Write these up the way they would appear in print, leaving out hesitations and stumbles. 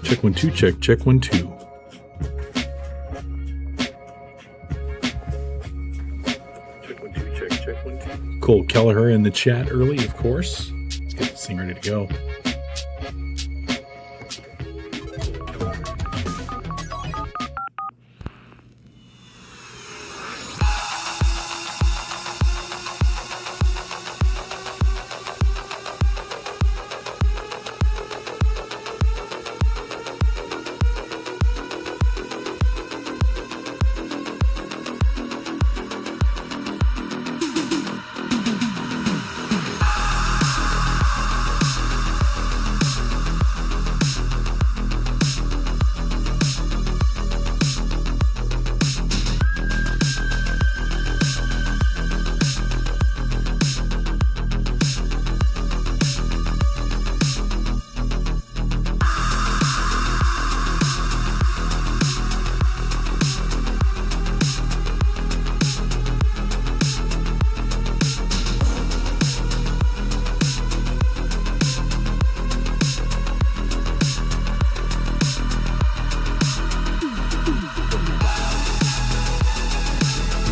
Check 1 2, check 1 2. Check 1 2. Cole Kelleher in the chat early, of course. Let's get this thing ready to go.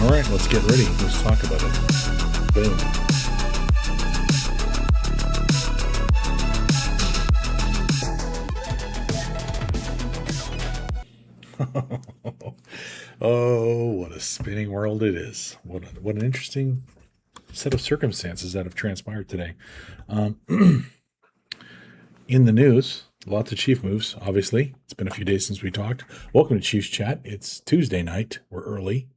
All right, let's get ready. Let's talk about it. Boom. Oh, what a spinning world it is. What an interesting set of circumstances that have transpired today. In the news, lots of Chief moves, obviously. It's been a few days since we talked. Welcome to Chiefs Chat. It's Tuesday night. We're early.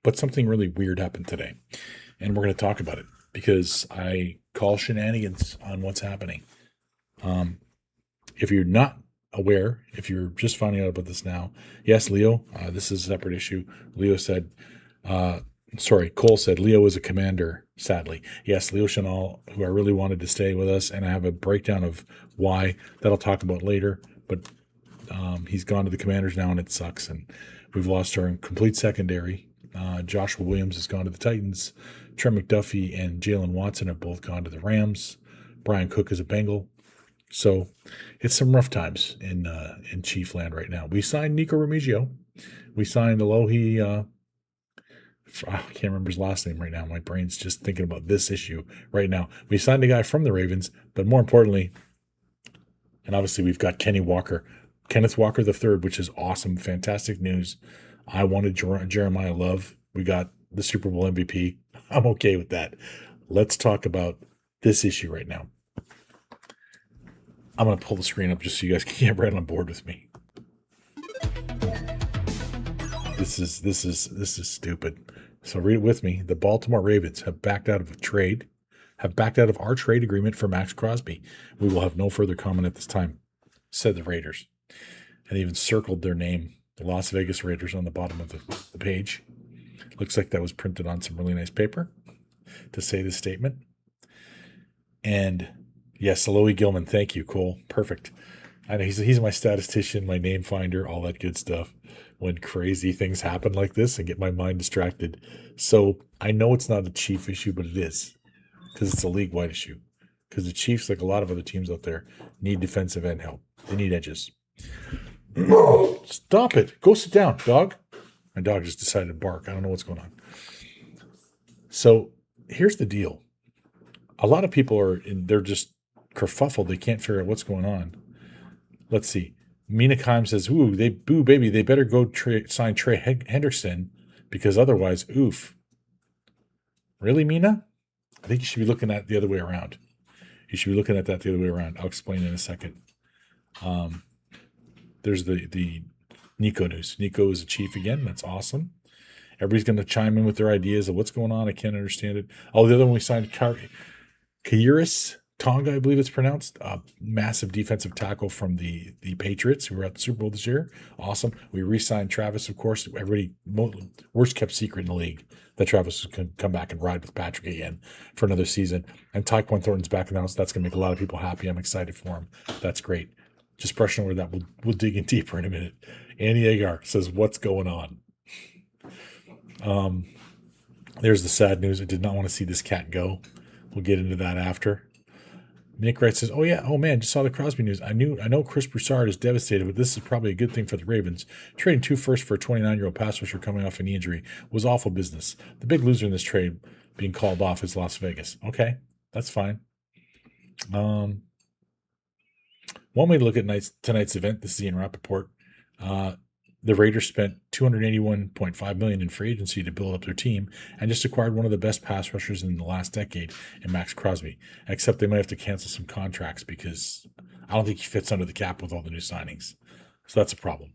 But something really weird happened today. And we're going to talk about it because I call shenanigans on what's happening. If you're not aware, if you're just finding out about this now, yes, Leo, this is a separate issue. Cole said Leo is a commander, sadly. Yes, Leo Chanel, who I really wanted to stay with us, and I have a breakdown of why that I'll talk about later, but he's gone to the Commanders now, and it sucks, and we've lost our complete secondary. Joshua Williams has gone to the Titans. Trent McDuffie and Jalen Watson have both gone to the Rams. Brian Cook is a Bengal. So it's some rough times in Chief land right now. We signed Nico Remigio. We signed Alohi. I can't remember his last name right now. My brain's just thinking about this issue right now. We signed a guy from the Ravens, but more importantly, and obviously we've got Kenneth Walker III, which is awesome, fantastic news. I wanted Jeremiah Love. We got the Super Bowl MVP. I'm okay with that. Let's talk about this issue right now. I'm going to pull the screen up just so you guys can get right on board with me. This is stupid. So read it with me. The Baltimore Ravens have backed out of our trade agreement for Max Crosby. We will have no further comment at this time, said the Raiders. And even circled their name, the Las Vegas Raiders, on the bottom of the page. Looks like that was printed on some really nice paper to say this statement. And yes, Alohi Gilman, thank you, Cole. Perfect. I know he's my statistician, my name finder, all that good stuff when crazy things happen like this and get my mind distracted. So I know it's not a Chief issue, but it is because it's a league-wide issue. Because the Chiefs, like a lot of other teams out there, need defensive end help. They need edges. Stop it. Go sit down, dog. My dog just decided to bark. I don't know what's going on. So here's the deal. A lot of people they're just kerfuffled. They can't figure out what's going on. Let's see. Mina Kime says, baby, they better go sign Trey Hendrickson because otherwise, oof. Really, Mina? I think you should be looking at it the other way around. You should be looking at that the other way around. I'll explain in a second. There's the Nico news. Nico is a Chief again. That's awesome. Everybody's going to chime in with their ideas of what's going on. I can't understand it. Oh, the other one we signed, Kairis Tonga, I believe it's pronounced. Massive defensive tackle from the Patriots who were at the Super Bowl this year. Awesome. We re-signed Travis, of course. Everybody, worst kept secret in the league that Travis was going to come back and ride with Patrick again for another season. And Tyquan Thornton's back announced. That's going to make a lot of people happy. I'm excited for him. That's great. Just brushing over that. We'll dig in deeper in a minute. Annie Agar says, what's going on? There's the sad news. I did not want to see this cat go. We'll get into that after. Nick Wright says, "Oh yeah, oh man, just saw the Crosby news. I know Chris Broussard is devastated, but this is probably a good thing for the Ravens. Trading 2 firsts for a 29-year-old pass rusher coming off a knee injury was awful business. The big loser in this trade being called off is Las Vegas. Okay, that's fine. One way to look at tonight's event. This is Ian Rappaport. The Raiders spent $281.5 million in free agency to build up their team and just acquired one of the best pass rushers in the last decade in Max Crosby, except they might have to cancel some contracts because I don't think he fits under the cap with all the new signings. So that's a problem.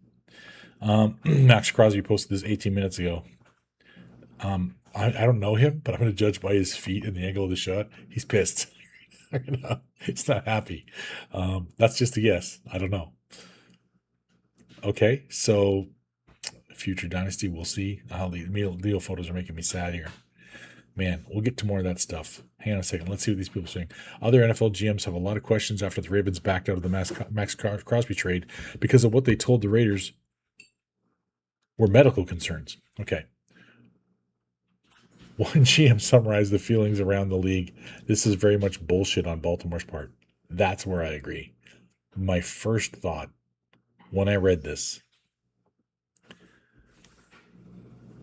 Max Crosby posted this 18 minutes ago. I don't know him, but I'm going to judge by his feet and the angle of the shot. He's pissed. He's not happy. That's just a guess. I don't know. Okay, so future dynasty, we'll see. The Leo photos are making me sad here. Man, we'll get to more of that stuff. Hang on a second. Let's see what these people are saying. Other NFL GMs have a lot of questions after the Ravens backed out of the Max Crosby trade because of what they told the Raiders were medical concerns. Okay. One GM summarized the feelings around the league. This is very much bullshit on Baltimore's part. That's where I agree. My first thought when I read this,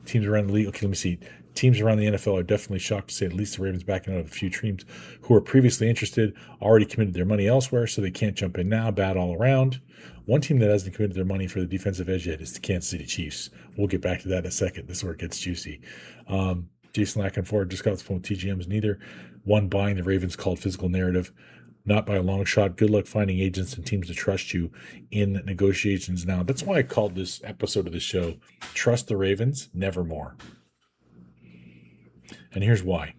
teams around the league, okay, let me see. Teams around the NFL are definitely shocked to say at least the Ravens backing out of a few teams who are previously interested, already committed their money elsewhere, so they can't jump in now. Bad all around. One team that hasn't committed their money for the defensive edge yet is the Kansas City Chiefs. We'll get back to that in a second. This is where it gets juicy. Jason Lackenford just got off the phone with TGMs. Neither one buying the Ravens called physical narrative. Not by a long shot. Good luck finding agents and teams to trust you in negotiations now. That's why I called this episode of the show Trust the Ravens, Nevermore. And here's why.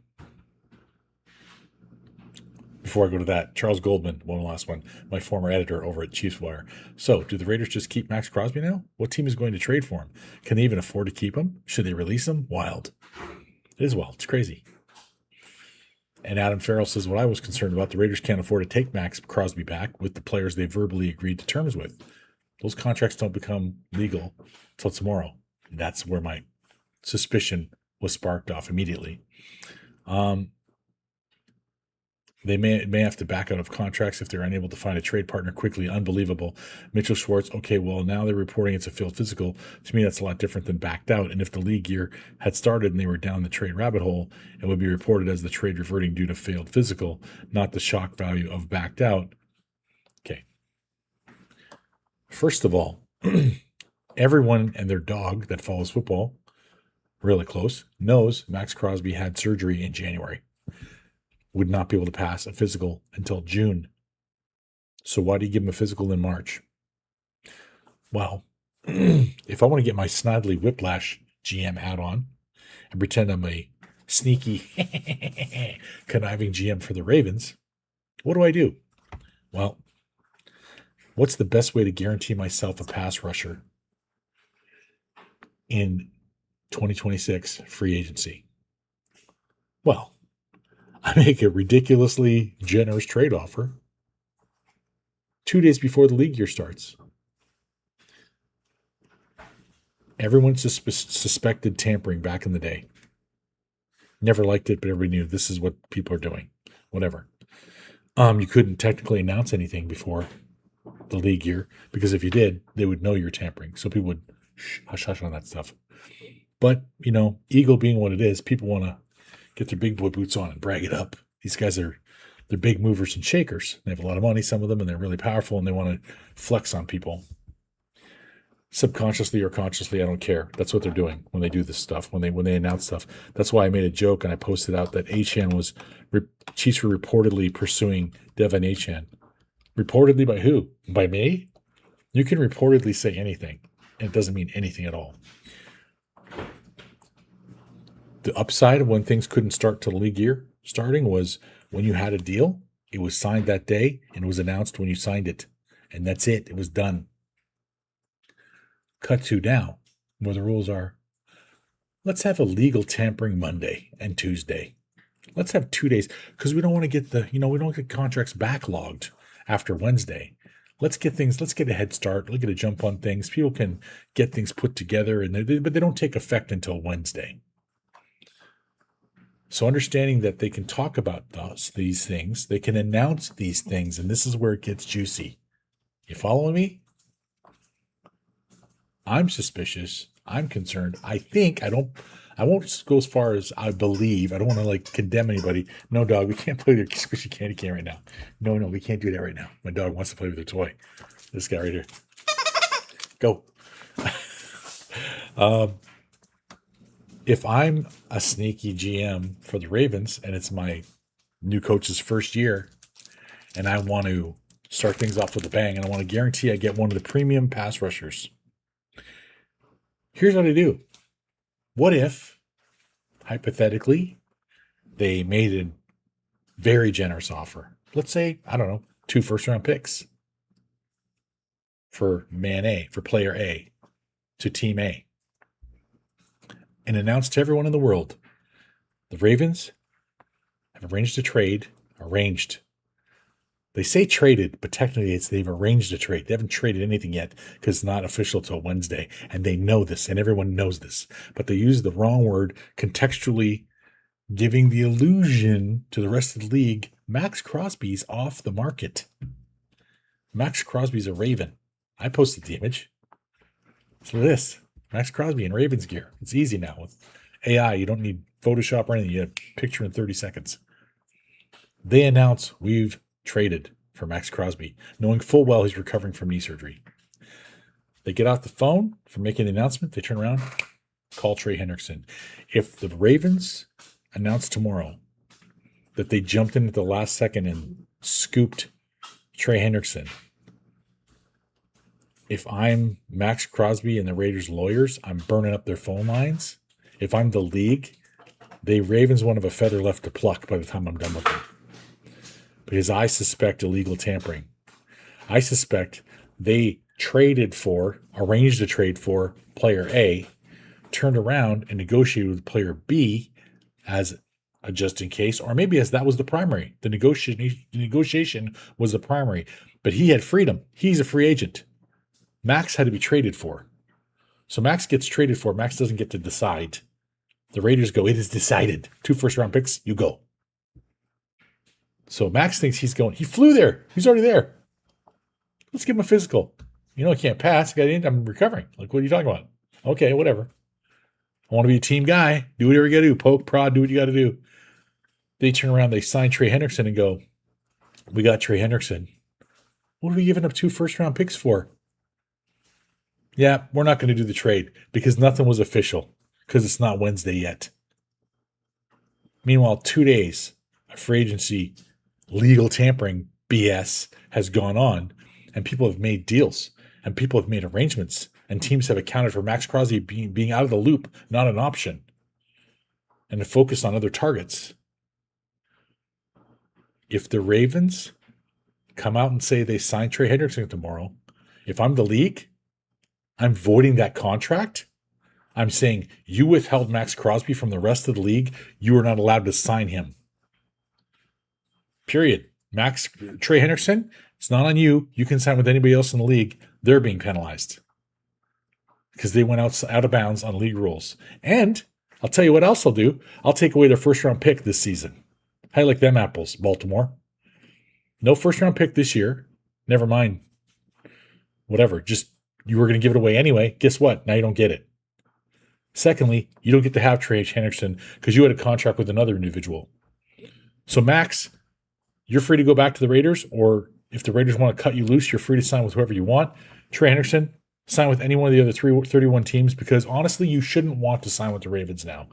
Before I go to that, Charles Goldman, one last one, my former editor over at Chiefs Wire. So, do the Raiders just keep Max Crosby now? What team is going to trade for him? Can they even afford to keep him? Should they release him? Wild. It is wild. It's crazy. And Adam Farrell says, what I was concerned about, the Raiders can't afford to take Max Crosby back with the players they verbally agreed to terms with. Those contracts don't become legal until tomorrow. And that's where my suspicion was sparked off immediately. They may have to back out of contracts if they're unable to find a trade partner quickly. Unbelievable. Mitchell Schwartz, okay, well, now they're reporting it's a failed physical. To me, that's a lot different than backed out. And if the league year had started and they were down the trade rabbit hole, it would be reported as the trade reverting due to failed physical, not the shock value of backed out. Okay. First of all, everyone and their dog that follows football really close knows Max Crosby had surgery in January. Would not be able to pass a physical until June. So why do you give him a physical in March? Well, if I want to get my Snidely Whiplash GM hat on and pretend I'm a sneaky, conniving GM for the Ravens, what do? Well, what's the best way to guarantee myself a pass rusher in 2026 free agency? Well, I make a ridiculously generous trade offer 2 days before the league year starts. Everyone suspected tampering back in the day. Never liked it, but everybody knew this is what people are doing. Whatever. You couldn't technically announce anything before the league year because if you did, they would know you're tampering. So people would hush on that stuff. But, ego being what it is, people want to get their big boy boots on and brag it up. These guys they're big movers and shakers. They have a lot of money, some of them, and they're really powerful, and they want to flex on people. Subconsciously or consciously, I don't care. That's what they're doing when they do this stuff, when they announce stuff. That's why I made a joke and I posted out that Chiefs were reportedly pursuing Devon Achane. Reportedly by who? By me? You can reportedly say anything, and it doesn't mean anything at all. The upside of when things couldn't start till the league year starting was when you had a deal, it was signed that day and it was announced when you signed it. And that's it. It was done. Cut to now, where the rules are, let's have a legal tampering Monday and Tuesday. Let's have 2 days because we don't want to get we don't get contracts backlogged after Wednesday. Let's get a head start. Let's get a jump on things. People can get things put together, but they don't take effect until Wednesday. So understanding that they can talk about these things, they can announce these things, and this is where it gets juicy. You follow me? I'm suspicious. I'm concerned. I won't go as far as I believe. I don't want to like condemn anybody. No, dog, we can't play with your squishy candy cane right now. No, we can't do that right now. My dog wants to play with their toy. This guy right here. Go. If I'm a sneaky GM for the Ravens and it's my new coach's first year and I want to start things off with a bang and I want to guarantee I get one of the premium pass rushers, here's what I do. What if, hypothetically, they made a very generous offer? Let's say, I don't know, 2 first-round picks for man A, for player A, to team A, and announced to everyone in the world, the Ravens have arranged a trade. They say traded, but technically they've arranged a trade. They haven't traded anything yet because it's not official till Wednesday, and they know this, and everyone knows this. But they use the wrong word, contextually giving the illusion to the rest of the league, Max Crosby's off the market. Max Crosby's a Raven. I posted the image. So this, Max Crosby in Ravens gear. It's easy now. With AI, you don't need Photoshop or anything. You have a picture in 30 seconds. They announce we've traded for Max Crosby, knowing full well he's recovering from knee surgery. They get off the phone for making the announcement. They turn around, call Trey Hendrickson. If the Ravens announce tomorrow that they jumped in at the last second and scooped Trey Hendrickson, if I'm Max Crosby and the Raiders' lawyers, I'm burning up their phone lines. If I'm the league, the Ravens won't have a feather left to pluck by the time I'm done with them. Because I suspect illegal tampering. I suspect they arranged a trade for player A, turned around and negotiated with player B as a just in case, or maybe as that was the primary. The negotiation was the primary, but he had freedom. He's a free agent. Max had to be traded for. So Max gets traded for. Max doesn't get to decide. The Raiders go, it is decided. 2 first-round picks, you go. So Max thinks he's going. He flew there. He's already there. Let's give him a physical. I can't pass. I'm recovering. Like, what are you talking about? Okay, whatever. I want to be a team guy. Do whatever you got to do. Poke, prod, do what you got to do. They turn around. They sign Trey Hendrickson and go, we got Trey Hendrickson. What are we giving up 2 first-round picks for? Yeah, we're not going to do the trade because nothing was official because it's not Wednesday yet. Meanwhile, 2 days of free agency legal tampering BS has gone on, and people have made deals, and people have made arrangements, and teams have accounted for Max Crosby being out of the loop, not an option, and to focus on other targets. If the Ravens come out and say they signed Trey Hendrickson tomorrow, if I'm the league, I'm voiding that contract. I'm saying you withheld Max Crosby from the rest of the league. You are not allowed to sign him. Period. Trey Hendrickson, it's not on you. You can sign with anybody else in the league. They're being penalized because they went out of bounds on league rules. And I'll tell you what else I'll do. I'll take away their first-round pick this season. How you like them apples, Baltimore? No first-round pick this year. Never mind. Whatever. Just you were going to give it away anyway. Guess what? Now you don't get it. Secondly, you don't get to have Trey Hendrickson because you had a contract with another individual. So Max, you're free to go back to the Raiders, or if the Raiders want to cut you loose, you're free to sign with whoever you want. Trey Hendrickson, sign with any one of the other 31 teams because honestly, you shouldn't want to sign with the Ravens now.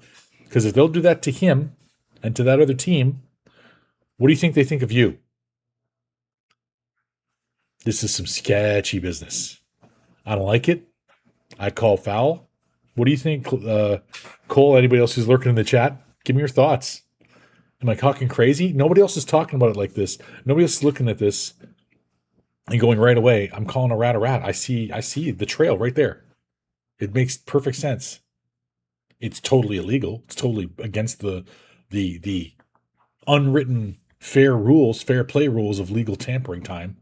Because if they'll do that to him and to that other team, what do you think they think of you? This is some sketchy business. I don't like it. I call foul. What do you think, Cole? Anybody else who's lurking in the chat? Give me your thoughts. Am I talking crazy? Nobody else is talking about it like this. Nobody else is looking at this and going right away, I'm calling a rat a rat. I see the trail right there. It makes perfect sense. It's totally illegal. It's totally against the unwritten fair play rules of legal tampering time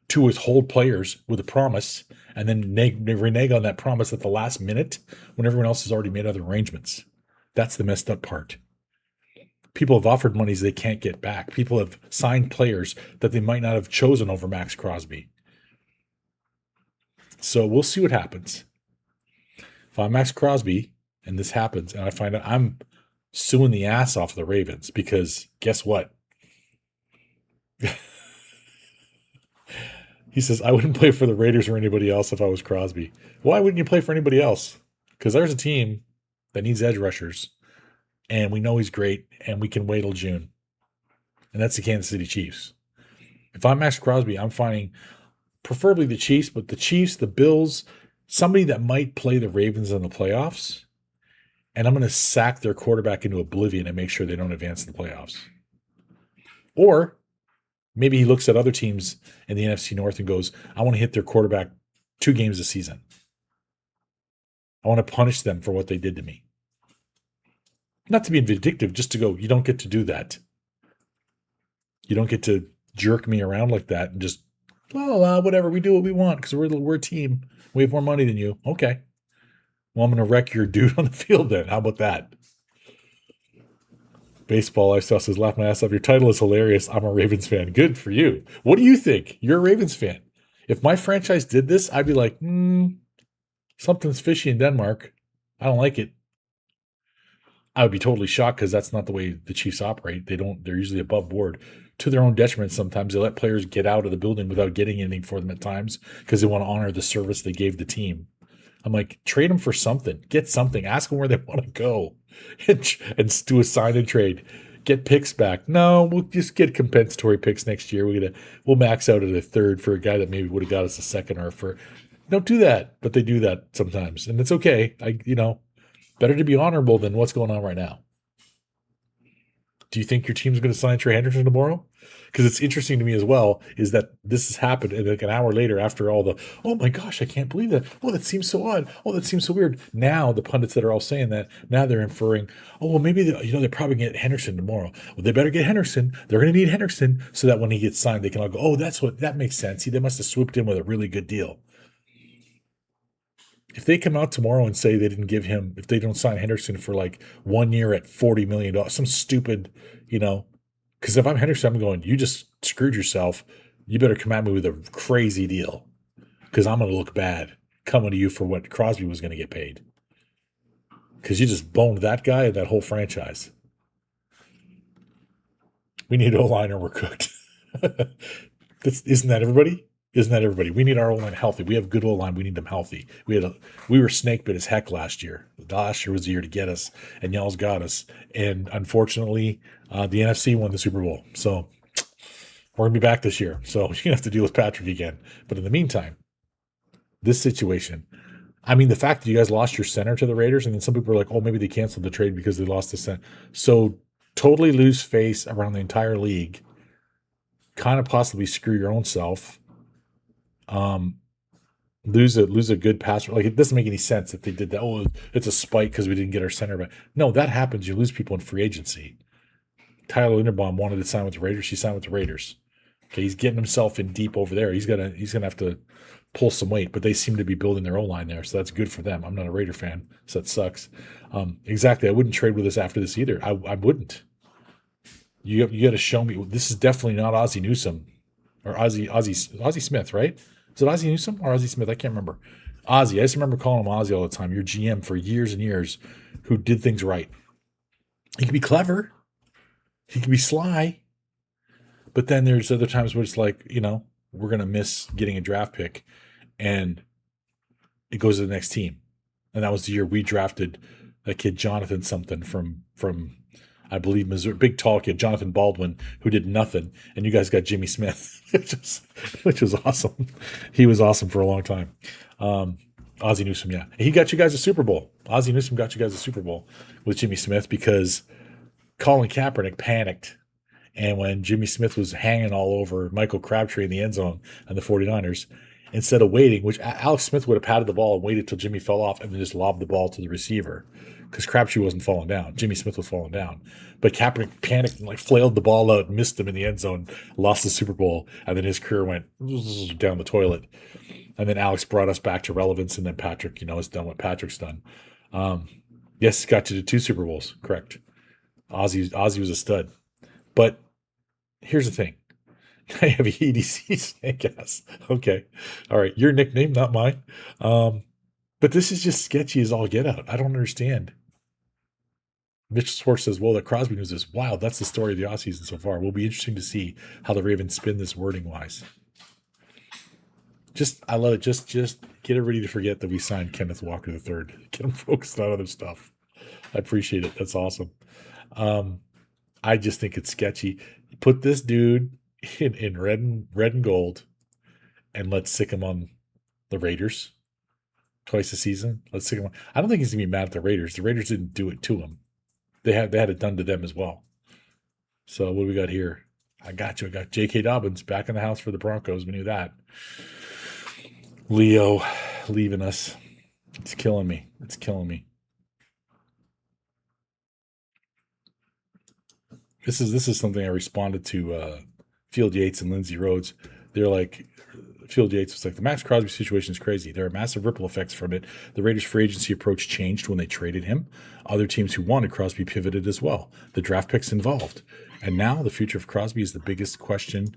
to withhold players with a promise and then renege on that promise at the last minute when everyone else has already made other arrangements. That's the messed up part. People have offered monies they can't get back. People have signed players that they might not have chosen over Max Crosby. So we'll see what happens. If I'm Max Crosby and this happens and I find out, I'm suing the ass off the Ravens, because guess what? He says, I wouldn't play for the Raiders or anybody else if I was Crosby. Why wouldn't you play for anybody else? Because there's a team that needs edge rushers, and we know he's great, and we can wait till June. And that's the Kansas City Chiefs. If I'm Max Crosby, I'm finding preferably the Chiefs, but the Chiefs, the Bills, somebody that might play the Ravens in the playoffs, and I'm going to sack their quarterback into oblivion and make sure they don't advance in the playoffs. Or maybe he looks at other teams in the NFC North and goes, I want to hit their quarterback 2 games a season. I want to punish them for what they did to me. Not to be vindictive, just to go, you don't get to do that. You don't get to jerk me around like that and just, whatever, we do what we want because we're a team. We have more money than you. Okay. Well, I'm going to wreck your dude on the field then. How about that? Baseball Lifestyle says, laugh my ass off. Your title is hilarious. I'm a Ravens fan. Good for you. What do you think? You're a Ravens fan. If my franchise did this, I'd be like, something's fishy in Denmark. I don't like it. I would be totally shocked because that's not the way the Chiefs operate. They're usually above board to their own detriment. Sometimes they let players get out of the building without getting anything for them at times because they want to honor the service they gave the team. I'm like, trade them for something. Get something. Ask them where they want to go and do a sign and trade. Get picks back. No, we'll just get compensatory picks next year. We'll max out at a third for a guy that maybe would have got us a second or for. Don't do that, but they do that sometimes, and it's okay. Better to be honorable than what's going on right now. Do you think your team's going to sign Trey Henderson tomorrow? Because it's interesting to me as well is that this has happened, and like an hour later after all the, oh my gosh, I can't believe that. Oh, that seems so odd. Oh, that seems so weird. Now the pundits that are all saying that, now they're inferring, oh, well, maybe they're probably going to get Henderson tomorrow. Well, they better get Henderson. They're going to need Henderson so that when he gets signed, they can all go, oh, that makes sense. See, they must have swooped in with a really good deal. If they come out tomorrow and say they didn't give him, if they don't sign Henderson for like 1 year at $40 million, some stupid, because if I'm Henderson, I'm going, you just screwed yourself. You better come at me with a crazy deal because I'm going to look bad coming to you for what Crosby was going to get paid. Because you just boned that guy and that whole franchise. We need O-line or we're cooked. Isn't that everybody? Isn't that everybody? We need our O-line healthy. We have good O-line. We need them healthy. We were snake bit as heck last year. Last year was the year to get us, and y'all's got us. And unfortunately, the NFC won the Super Bowl. So we're going to be back this year. So you're going to have to deal with Patrick again. But in the meantime, this situation, the fact that you guys lost your center to the Raiders, and then some people are like, oh, maybe they canceled the trade because they lost the center. So totally lose face around the entire league, kind of possibly screw your own self. Lose a good pass. Like, it doesn't make any sense that they did that. Oh, it's a spite because we didn't get our center back. No, that happens. You lose people in free agency. Tyler Linderbaum wanted to sign with the Raiders. He signed with the Raiders. Okay, he's getting himself in deep over there. He's gonna have to pull some weight, but they seem to be building their own line there, so that's good for them. I'm not a Raider fan, so that sucks. Exactly. I wouldn't trade with us after this either. I wouldn't. You got to show me. This is definitely not Ozzie Newsome or Ozzie Smith, right? Is it Ozzie Newsome or Ozzie Smith? I can't remember. Ozzie. I just remember calling him Ozzie all the time. Your GM for years and years who did things right. He can be clever. He can be sly. But then there's other times where it's like, we're going to miss getting a draft pick and it goes to the next team. And that was the year we drafted that kid Jonathan something from I believe Missouri, big tall kid, Jonathan Baldwin, who did nothing, and you guys got Jimmy Smith, which was awesome. He was awesome for a long time. Ozzie Newsome, yeah. He got you guys a Super Bowl. Ozzie Newsome got you guys a Super Bowl with Jimmy Smith because Colin Kaepernick panicked, and when Jimmy Smith was hanging all over Michael Crabtree in the end zone on the 49ers, instead of waiting, which Alex Smith would have patted the ball and waited till Jimmy fell off and then just lobbed the ball to the receiver. Because Crabtree wasn't falling down. Jimmy Smith was falling down. But Kaepernick panicked and flailed the ball out, missed him in the end zone, lost the Super Bowl, and then his career went down the toilet. And then Alex brought us back to relevance, and then Patrick, has done what Patrick's done. Yes, got you to 2 Super Bowls, correct. Ozzy was a stud. But here's the thing. I have EDC snake ass. Okay. All right. Your nickname, not mine. But this is just sketchy as all get out. I don't understand. Mitch Schwartz says, well, the Crosby news is wild. That's the story of the offseason so far. Will be interesting to see how the Ravens spin this wording wise. I love it. Just get everybody to forget that we signed Kenneth Walker III. Get them focused on other stuff. I appreciate it. That's awesome. I just think it's sketchy. Put this dude in red and gold, and let's sick him on the Raiders twice a season. Let's sick him on. I don't think he's gonna be mad at the Raiders. The Raiders didn't do it to him. They had it done to them as well. So what do we got here? I got you. I got J.K. Dobbins back in the house for the Broncos. We knew that. Leo leaving us. It's killing me. It's killing me. This is something I responded to Field Yates and Lindsey Rhodes. They're like, Field Yates was like, the Max Crosby situation is crazy. There are massive ripple effects from it. The Raiders' free agency approach changed when they traded him. Other teams who wanted Crosby pivoted as well. The draft picks involved. And now the future of Crosby is the biggest question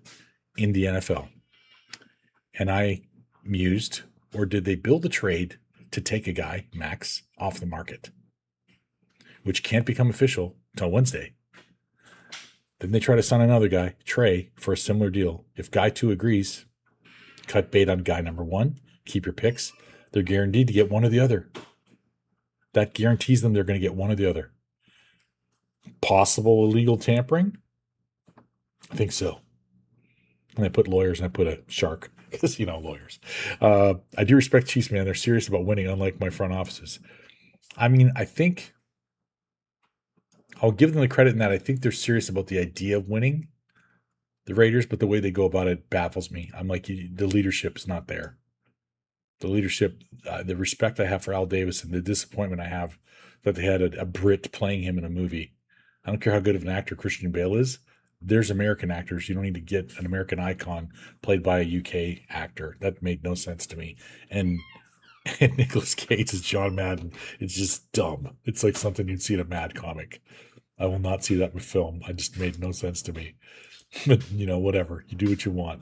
in the NFL. And I mused, or did they build a trade to take a guy, Max, off the market, which can't become official until Wednesday? Then they try to sign another guy, Trey, for a similar deal. If guy 2 agrees, cut bait on guy number 1, keep your picks. They're guaranteed to get one or the other. That guarantees them they're going to get one or the other. Possible illegal tampering? I think so. And I put lawyers and I put a shark because, lawyers. I do respect Chiefs, man. They're serious about winning, unlike my front offices. I mean, I think I'll give them the credit in that I think they're serious about the idea of winning, the Raiders, but the way they go about it baffles me. I'm like, the leadership is not there. The leadership, the respect I have for Al Davis and the disappointment I have that they had a Brit playing him in a movie. I don't care how good of an actor Christian Bale is. There's American actors. You don't need to get an American icon played by a UK actor. That made no sense to me. And Nicolas Cage is John Madden. It's just dumb. It's like something you'd see in a Mad comic. I will not see that in film. It just made no sense to me. But, whatever. You do what you want.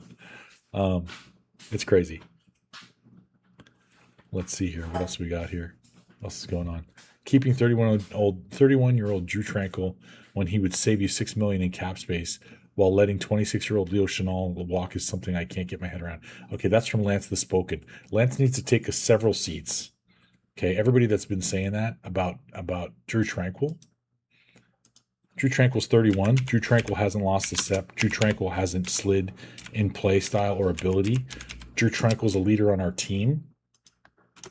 It's crazy. Let's see here. What else we got here? What else is going on? Keeping 31-year-old Drew Tranquil when he would save you $6 million in cap space while letting 26-year-old Leo Chenal walk is something I can't get my head around. Okay, that's from Lance the Spoken. Lance needs to take several seats. Okay, everybody that's been saying that about Drew Tranquil. Drew Tranquil's 31. Drew Tranquil hasn't lost a step. Drew Tranquil hasn't slid in play style or ability. Drew Tranquil's a leader on our team.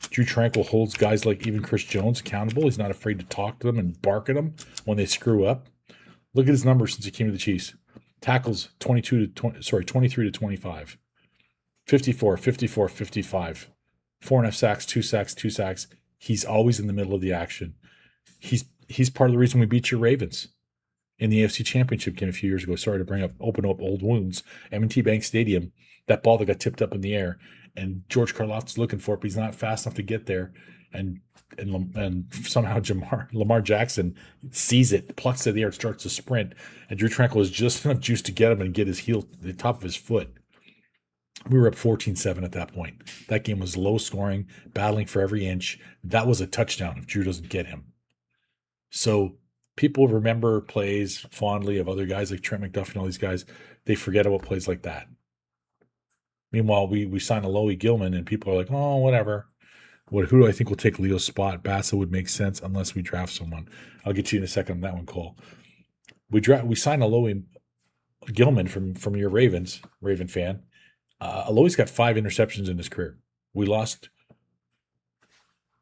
Drew Tranquil holds guys like even Chris Jones accountable. He's not afraid to talk to them and bark at them when they screw up. Look at his numbers since he came to the Chiefs. Tackles 23 to 25. 54, 54, 55. 4.5 sacks, 2 sacks, 2 sacks. He's always in the middle of the action. He's part of the reason we beat your Ravens in the AFC Championship game a few years ago. Sorry to open up old wounds. M&T Bank Stadium, that ball that got tipped up in the air, and George Karlaftis looking for it, but he's not fast enough to get there. And somehow Lamar Jackson sees it, plucks it in the air, and starts to sprint. And Drew Tranquil is just enough juice to get him and get his heel, the top of his foot. We were up 14-7 at that point. That game was low scoring, battling for every inch. That was a touchdown if Drew doesn't get him. So people remember plays fondly of other guys like Trent McDuffie and all these guys. They forget about plays like that. Meanwhile, we sign Alohi Gilman, and people are like, oh, whatever. Who do I think will take Leo's spot? Bassa would make sense unless we draft someone. I'll get you in a second on that one, Cole. We sign Alohi Gilman from your Raven fan. Alohi's got 5 interceptions in his career. We lost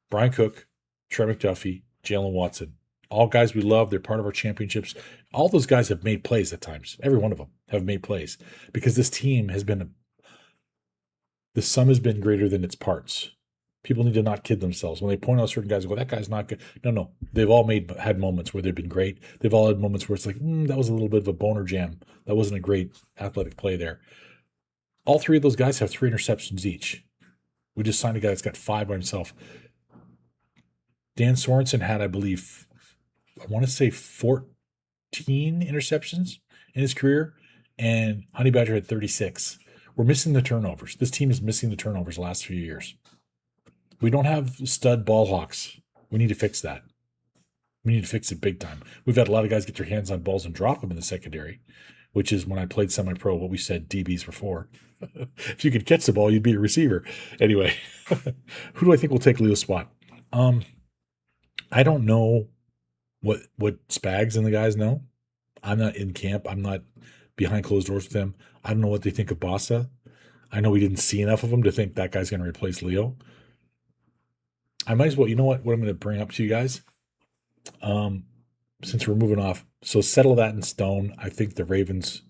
Brian Cook, Trey McDuffie, Jalen Watson. All guys we love. They're part of our championships. All those guys have made plays at times. Every one of them have made plays because this team has been the sum has been greater than its parts. People need to not kid themselves. When they point out certain guys and go, that guy's not good. No. They've all had moments where they've been great. They've all had moments where it's like, that was a little bit of a boner jam. That wasn't a great athletic play there. All 3 of those guys have 3 interceptions each. We just signed a guy that's got 5 by himself. Dan Sorensen had, I believe, I want to say interceptions in his career, and Honey Badger had 36. We're missing the turnovers. This team is missing the turnovers the last few years. We don't have stud ball hawks. We need to fix that. We need to fix it big time. We've had a lot of guys get their hands on balls and drop them in the secondary, which is when I played semi-pro, what we said DBs were for. If you could catch the ball, you'd be a receiver. Anyway, who do I think will take Leo's spot? I don't know what Spags and the guys know. I'm not in camp. I'm not behind closed doors with them. I don't know what they think of Bossa. I know we didn't see enough of him to think that guy's going to replace Leo. I might as well, you know what I'm going to bring up to you guys? Since we're moving off, so settle that in stone. I think the Ravens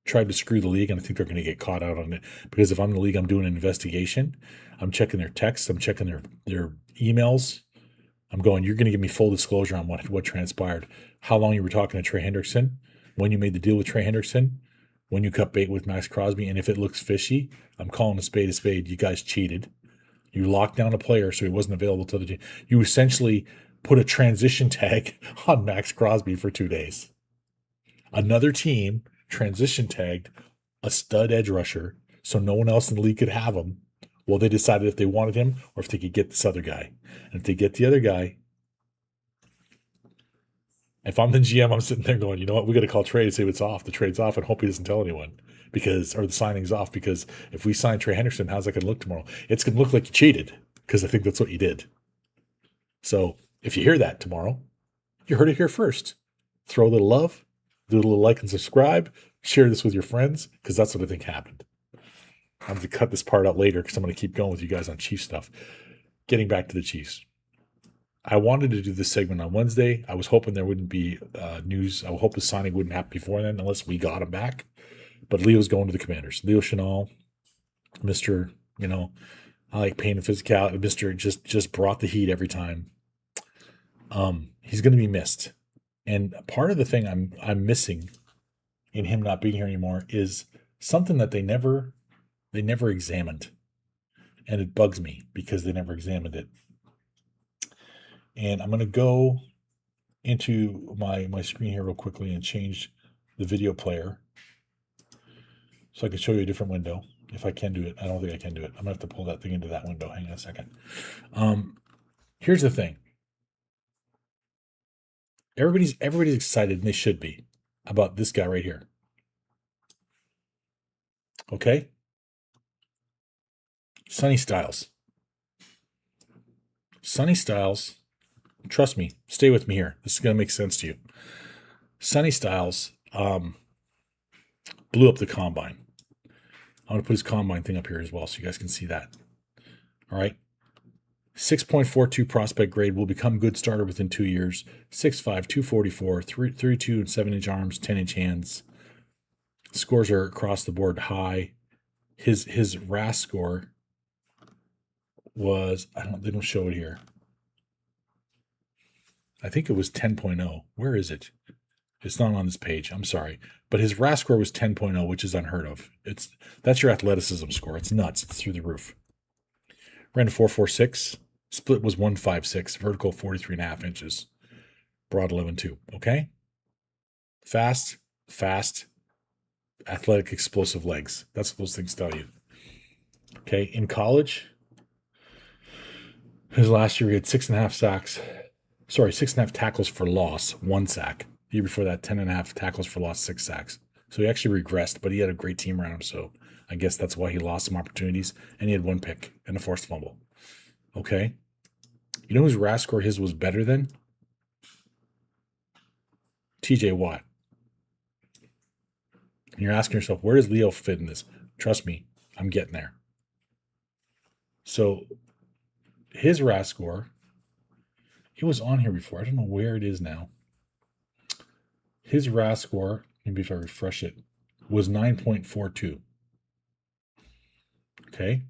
tried to screw the league, and I think they're going to get caught out on it, because if I'm the league, I'm doing an investigation. I'm checking their texts. I'm checking their emails. I'm going, you're going to give me full disclosure on what transpired, how long you were talking to Trey Hendrickson, when you made the deal with Trey Hendrickson, when you cut bait with Max Crosby, and if it looks fishy, I'm calling a spade a spade. You guys cheated. You locked down a player so he wasn't available to the team. You essentially put a transition tag on Max Crosby for 2 days. Another team transition tagged a stud edge rusher so no one else in the league could have him. Well, they decided if they wanted him or if they could get this other guy. And if they get the other guy, if I'm the GM, I'm sitting there going, you know what, we got to call Trey and say it's off. The trade's off, and hope he doesn't tell anyone, or the signing's off, because if we sign Trey Henderson, how's that going to look tomorrow? It's going to look like you cheated, because I think that's what you did. So if you hear that tomorrow, you heard it here first. Throw a little love, do a little like and subscribe, share this with your friends, because that's what I think happened. I'm going to cut this part out later because I'm going to keep going with you guys on Chiefs stuff. Getting back to the Chiefs. I wanted to do this segment on Wednesday. I was hoping there wouldn't be news. I would hope the signing wouldn't happen before then unless we got him back. But Leo's going to the Commanders. Leo Chenal, Mr., I like pain and physicality. Mr. just brought the heat every time. He's going to be missed. And part of the thing I'm missing in him not being here anymore is something that they never examined. And it bugs me because they never examined it. And I'm going to go into my screen here real quickly and change the video player so I can show you a different window. If I can do it. I don't think I can do it. I'm going to have to pull that thing into that window. Hang on a second. Here's the thing. Everybody's excited, and they should be, about this guy right here. Okay? Sonny Styles. Sonny Styles, trust me, stay with me here. This is going to make sense to you. Sonny Styles blew up the combine. I'm going to put his combine thing up here as well so you guys can see that. All right. 6.42 prospect grade, will become good starter within 2 years. 6'5", 244, 32 and 7-inch arms, 10-inch hands. Scores are across the board high. His RAS score was, they don't show it here. I think it was 10.0. Where is it? It's not on this page. I'm sorry. But his RAS score was 10.0, which is unheard of. That's your athleticism score. It's nuts. It's through the roof. Ran a 4.46. Split was 1.56. Vertical 43.5 inches. Broad 11.2. Okay? Fast, athletic, explosive legs. That's what those things tell you. Okay? In college, his last year he had 6.5 sacks. 6.5 tackles for loss, 1 sack. The year before that, 10.5 tackles for loss, 6 sacks. So he actually regressed, but he had a great team around him. So I guess that's why he lost some opportunities. And he had 1 pick and a forced fumble. Okay. You know whose RAS score his was better than? TJ Watt. And you're asking yourself, where does Leo fit in this? Trust me, I'm getting there. So his RAS score, it was on here before. I don't know where it is now. His RAS score, maybe if I refresh it, was 9.42. Okay.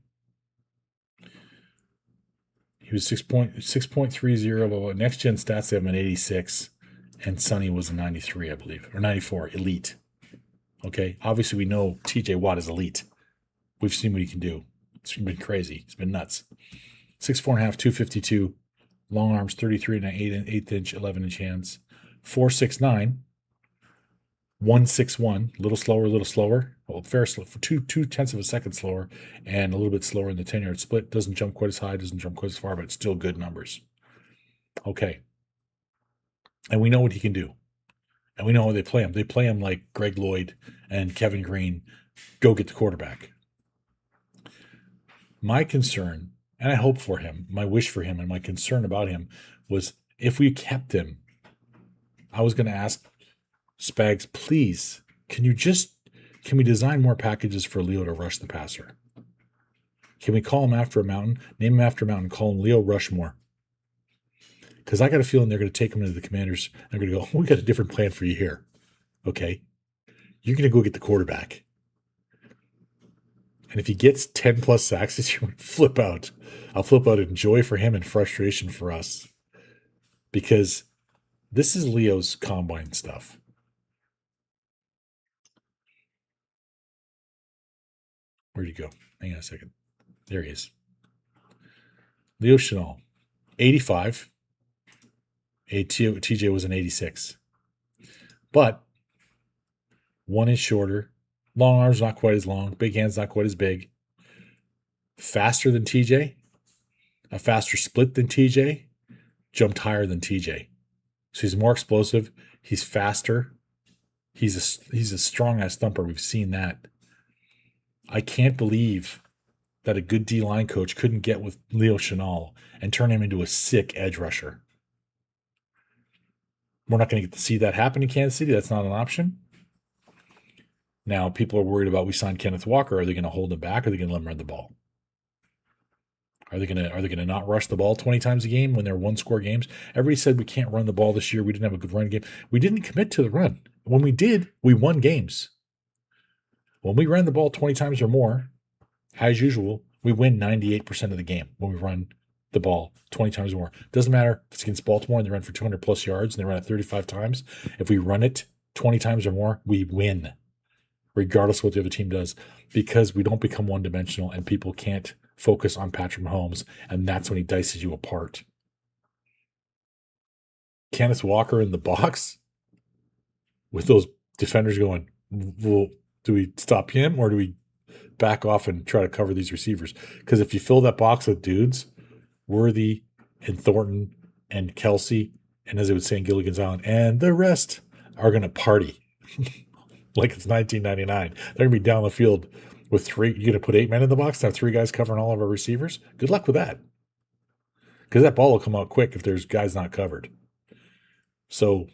He was 6.30. Next gen stats, they have him an 86. And Sonny was a 93, I believe. Or 94, elite. Okay. Obviously, we know TJ Watt is elite. We've seen what he can do. It's been crazy. It's been nuts. 6'4.5", 252. Long arms, 33 and an 8-inch, 11-inch hands. 4'6'9", 161, a little slower. Well, fair slow for two tenths of a second slower, and a little bit slower in the 10-yard split. Doesn't jump quite as high, doesn't jump quite as far, but it's still good numbers. Okay. And we know what he can do. And we know how they play him. They play him like Greg Lloyd and Kevin Green. Go get the quarterback. My concern, and I hope for him, my wish for him, and my concern about him was if we kept him, I was going to ask Spags, please, can we design more packages for Leo to rush the passer? Can we call him after a mountain, name him after a mountain, call him Leo Rushmore? Because I got a feeling they're going to take him into the Commanders. They're going to go, we got a different plan for you here. Okay. You're going to go get the quarterback. And if he gets 10 plus sacks this year, flip out. I'll flip out in joy for him and frustration for us. Because this is Leo's combine stuff. Where'd he go? Hang on a second. There he is. Leo Chenal, 85. TJ was an 86. But 1 inch shorter. Long arms not quite as long. Big hands not quite as big. Faster than TJ. A faster split than TJ. Jumped higher than TJ. So he's more explosive. He's faster. He's a strong-ass thumper. We've seen that. I can't believe that a good D-line coach couldn't get with Leo Chenal and turn him into a sick edge rusher. We're not going to get to see that happen in Kansas City. That's not an option. Now, people are worried about we signed Kenneth Walker. Are they going to hold him back? Or are they going to let him run the ball? Are they going to not rush the ball 20 times a game when they're one-score games? Everybody said we can't run the ball this year. We didn't have a good run game. We didn't commit to the run. When we did, we won games. When we ran the ball 20 times or more, as usual, we win 98% of the game when we run the ball 20 times or more. Doesn't matter if it's against Baltimore and they run for 200 plus yards and they run it 35 times. If we run it 20 times or more, we win, regardless of what the other team does, because we don't become one-dimensional and people can't focus on Patrick Mahomes, and that's when he dices you apart. Kenneth Walker in the box with those defenders going, well, do we stop him or do we back off and try to cover these receivers? Because if you fill that box with dudes, Worthy and Thornton and Kelsey, and as they would say in Gilligan's Island, and the rest are going to party like it's 1999. They're going to be down the field with 3. You're going to put 8 men in the box, have 3 guys covering all of our receivers? Good luck with that. Because that ball will come out quick if there's guys not covered. So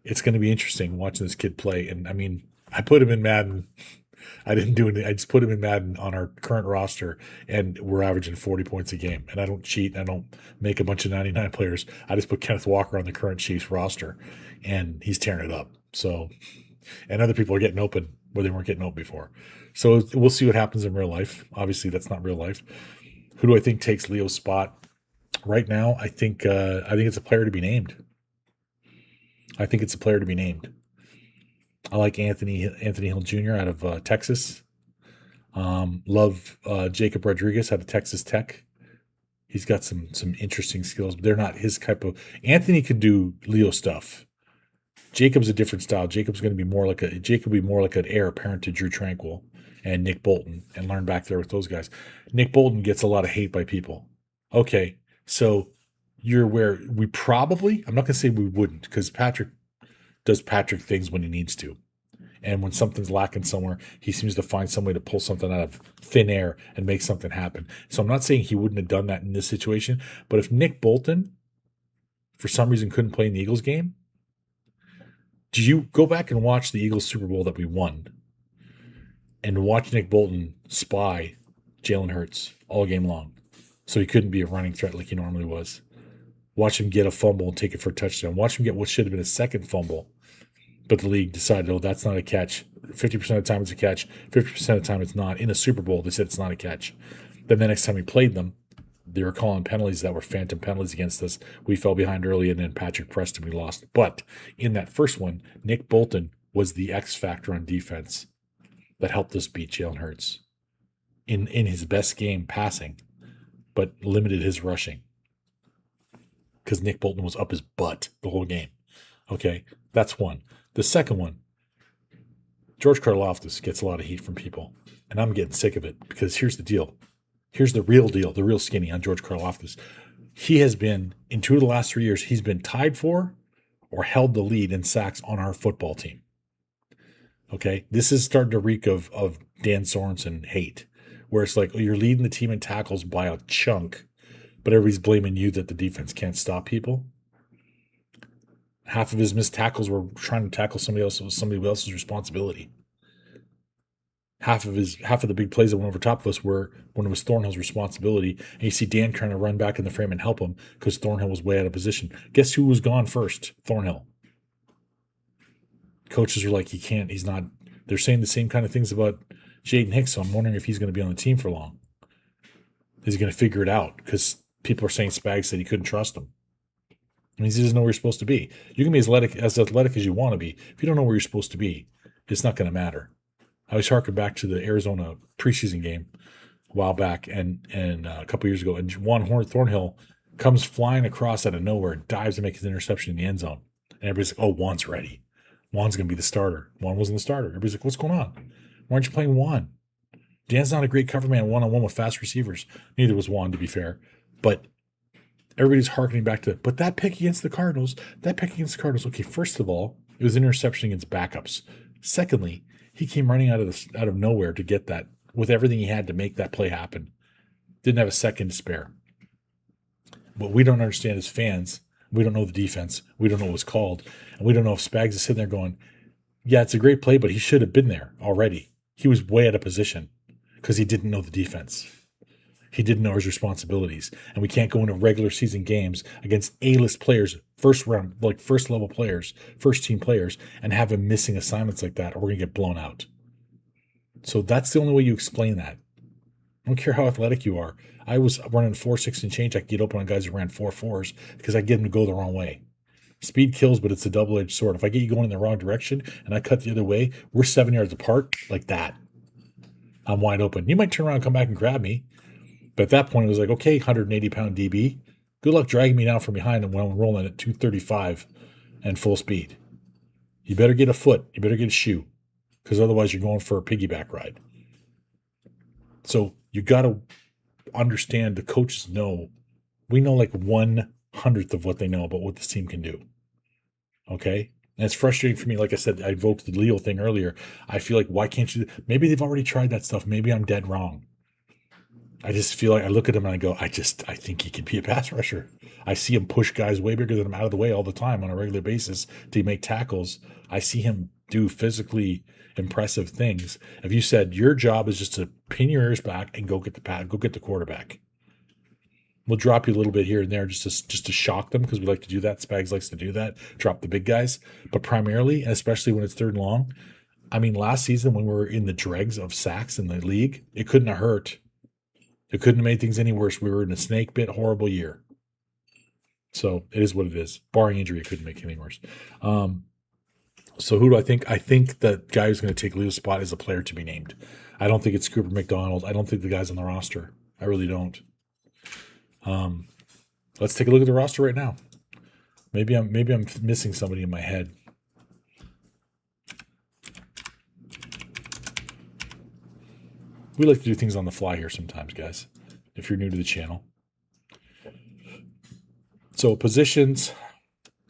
it's going to be interesting watching this kid play. And I mean, I put him in Madden. I didn't do anything. I just put him in Madden on our current roster, and we're averaging 40 points a game. And I don't cheat. I don't make a bunch of 99 players. I just put Kenneth Walker on the current Chiefs roster, and he's tearing it up. So, and other people are getting open where they weren't getting open before. So we'll see what happens in real life. Obviously, that's not real life. Who do I think takes Leo's spot right now? I think it's a player to be named. I like Anthony Hill Jr. out of Texas. Love Jacob Rodriguez out of Texas Tech. He's got some interesting skills, but they're not his type of. Anthony could do Leo stuff. Jacob's a different style. Jacob's going to be more like an heir apparent to Drew Tranquil and Nick Bolton, and learn back there with those guys. Nick Bolton gets a lot of hate by people. Okay, so you're aware I'm not going to say we wouldn't, because Patrick does Patrick things when he needs to. And when something's lacking somewhere, he seems to find some way to pull something out of thin air and make something happen. So I'm not saying he wouldn't have done that in this situation, but if Nick Bolton, for some reason, couldn't play in the Eagles game, do you go back and watch the Eagles Super Bowl that we won and watch Nick Bolton spy Jalen Hurts all game long so he couldn't be a running threat like he normally was? Watch him get a fumble and take it for a touchdown. Watch him get what should have been a second fumble, but the league decided, oh, that's not a catch. 50% of the time it's a catch. 50% of the time it's not. In a Super Bowl, they said it's not a catch. Then the next time we played them, they were calling penalties that were phantom penalties against us. We fell behind early, and then Patrick pressed and we lost. But in that first one, Nick Bolton was the X factor on defense that helped us beat Jalen Hurts in his best game passing, but limited his rushing because Nick Bolton was up his butt the whole game. Okay, that's one. The second one, George Karlaftis gets a lot of heat from people, and I'm getting sick of it because here's the deal. Here's the real deal, the real skinny on George Karlaftis. He has been, in 2 of the last 3 years, he's been tied for or held the lead in sacks on our football team. Okay? This is starting to reek of Dan Sorensen hate, where it's like, oh, you're leading the team in tackles by a chunk, but everybody's blaming you that the defense can't stop people. Half of his missed tackles were trying to tackle somebody else's responsibility. Half of the big plays that went over top of us were when it was Thornhill's responsibility, and you see Dan trying to run back in the frame and help him because Thornhill was way out of position. Guess who was gone first? Thornhill. Coaches are like, he's not. They're saying the same kind of things about Jaden Hicks, so I'm wondering if he's going to be on the team for long. Is he going to figure it out? Because people are saying Spags said he couldn't trust him. I mean, he doesn't know where you're supposed to be. You can be as athletic as you want to be. If you don't know where you're supposed to be, it's not going to matter. I always harken back to the Arizona preseason game a while back and a couple years ago, and Juan Thornhill comes flying across out of nowhere, dives to make his interception in the end zone. And everybody's like, oh, Juan's ready. Juan's going to be the starter. Juan wasn't the starter. Everybody's like, what's going on? Why aren't you playing Juan? Dan's not a great cover man one-on-one with fast receivers. Neither was Juan, to be fair. But everybody's harkening back to, but that pick against the Cardinals. Okay, first of all, it was an interception against backups. Secondly, he came running out of nowhere to get that with everything he had to make that play happen. Didn't have a second to spare. What we don't understand as fans, we don't know the defense. We don't know what's called. And we don't know if Spags is sitting there going, yeah, it's a great play, but he should have been there already. He was way out of position because he didn't know the defense. He didn't know his responsibilities. And we can't go into regular season games against A-list players, first level players, first team players, and have him missing assignments like that, or we're going to get blown out. So that's the only way you explain that. I don't care how athletic you are. I was running 4.6 and change. I could get open on guys who ran 4.4s because I get them to go the wrong way. Speed kills, but it's a double-edged sword. If I get you going in the wrong direction and I cut the other way, we're 7 yards apart like that. I'm wide open. You might turn around and come back and grab me. But at that point, it was like, okay, 180-pound DB, good luck dragging me down from behind when I'm rolling at 235 and full speed. You better get a foot. You better get a shoe, because otherwise you're going for a piggyback ride. So you got to understand the coaches know. We know like 1/100th of what they know about what this team can do. Okay? And it's frustrating for me. Like I said, I evoked the Leo thing earlier. I feel like, why can't you? Maybe they've already tried that stuff. Maybe I'm dead wrong. I just feel like I look at him and I go, I think he could be a pass rusher. I see him push guys way bigger than him out of the way all the time on a regular basis to make tackles. I see him do physically impressive things. If you said your job is just to pin your ears back and go get the quarterback, we'll drop you a little bit here and there just to shock them because we like to do that. Spags likes to do that, drop the big guys. But primarily, and especially when it's third and long, I mean, last season when we were in the dregs of sacks in the league, it couldn't have hurt. It couldn't have made things any worse. We were in a snake bit horrible year. So it is what it is. Barring injury, it couldn't make it any worse. So who do I think? I think the guy who's going to take Leo's spot is a player to be named. I don't think it's Cooper McDonald. I don't think the guy's on the roster. I really don't. Let's take a look at the roster right now. Maybe I'm missing somebody in my head. We like to do things on the fly here sometimes, guys, if you're new to the channel. So positions,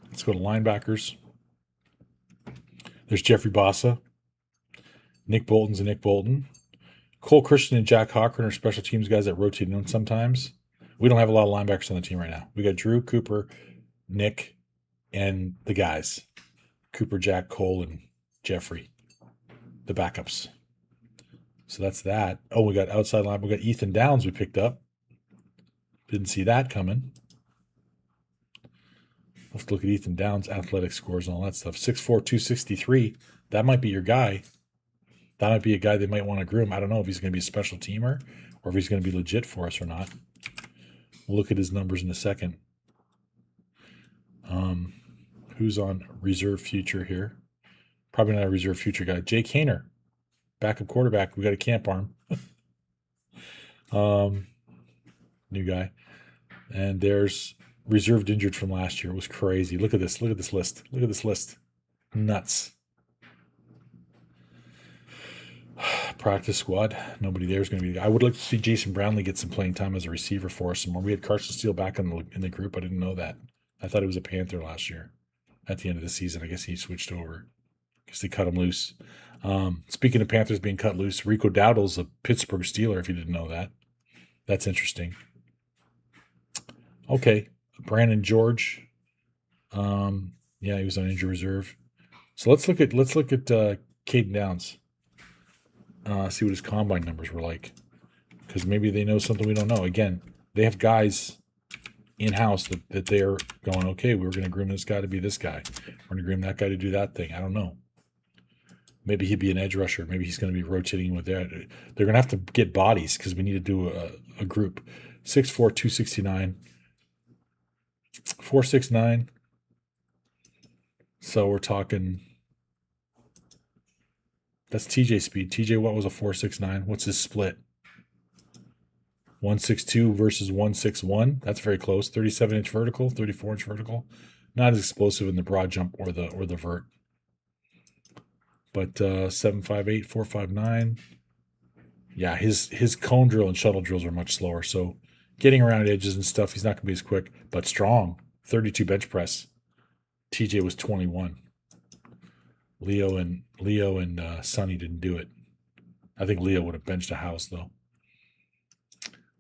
let's go to linebackers. There's Jeffrey Bossa. Nick Bolton's a Nick Bolton. Cole Christian and Jack Cochran are special teams guys that rotate in sometimes. We don't have a lot of linebackers on the team right now. We got Drew, Cooper, Nick, and the guys. Cooper, Jack, Cole, and Jeffrey. The backups. So that's that. Oh, we got outside line. We got Ethan Downs we picked up. Didn't see that coming. Let's look at Ethan Downs' athletic scores and all that stuff. 6'4", 263. That might be your guy. That might be a guy they might want to groom. I don't know if he's going to be a special teamer or if he's going to be legit for us or not. We'll look at his numbers in a second. Who's on reserve future here? Probably not a reserve future guy. Jake Haener. Backup quarterback. We got a camp arm. New guy. And there's reserved injured from last year. It was crazy. Look at this. Look at this list. Look at this list. Nuts. Practice squad. Nobody there is going to be. I would like to see Jason Brownlee get some playing time as a receiver for us. We had Carson Steele back in the group. I didn't know that. I thought he was a Panther last year. At the end of the season, I guess he switched over because they cut him loose. Speaking of Panthers being cut loose, Rico Dowdle's a Pittsburgh Steeler. If you didn't know that, that's interesting. Okay, Brandon George. Yeah, he was on injury reserve. So let's look at Caden Downs. See what his combine numbers were like, because maybe they know something we don't know. Again, they have guys in house that they're going, okay, we're going to groom this guy to be this guy. We're going to groom that guy to do that thing. I don't know. Maybe he'd be an edge rusher. Maybe he's going to be rotating with that. They're going to have to get bodies because we need to do a group. 6'4", 269. 4'6", so we're talking. That's TJ speed. TJ Watt was a 4'6". What's his split? 162 versus 161. That's very close. 37-inch vertical, 34-inch vertical. Not as explosive in the broad jump or the vert. But 7.58, 4.59. Yeah, his cone drill and shuttle drills are much slower. So getting around edges and stuff, he's not going to be as quick, but strong. 32 bench press. TJ was 21. Leo and Sonny didn't do it. I think Leo would have benched a house though.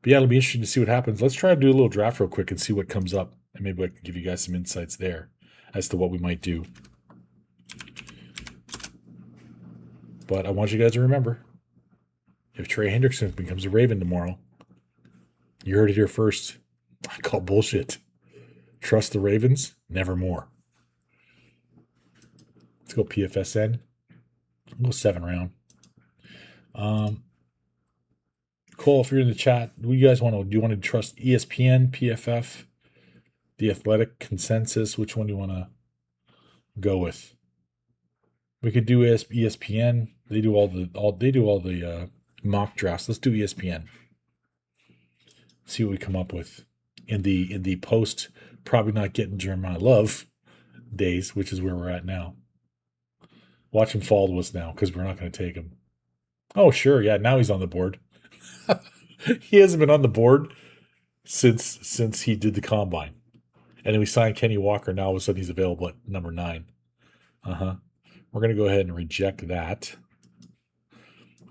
But yeah, it'll be interesting to see what happens. Let's try to do a little draft real quick and see what comes up, and maybe I can give you guys some insights there as to what we might do. But I want you guys to remember, if Trey Hendrickson becomes a Raven tomorrow, you heard it here first. I call bullshit. Trust the Ravens, nevermore. Let's go PFSN. We'll go 7 round. Cole, if you're in the chat, what do you guys want to do? You want to trust ESPN, PFF, The Athletic, Consensus? Which one do you want to go with? We could do ESPN. They do all the mock drafts. Let's do ESPN. See what we come up with in the post. Probably not getting Jeremiah Love days, which is where we're at now. Watch him fall to us now because we're not going to take him. Oh, sure. Yeah, now he's on the board. He hasn't been on the board since he did the combine. And then we signed Kenny Walker. Now all of a sudden he's available at number 9. We're going to go ahead and reject that.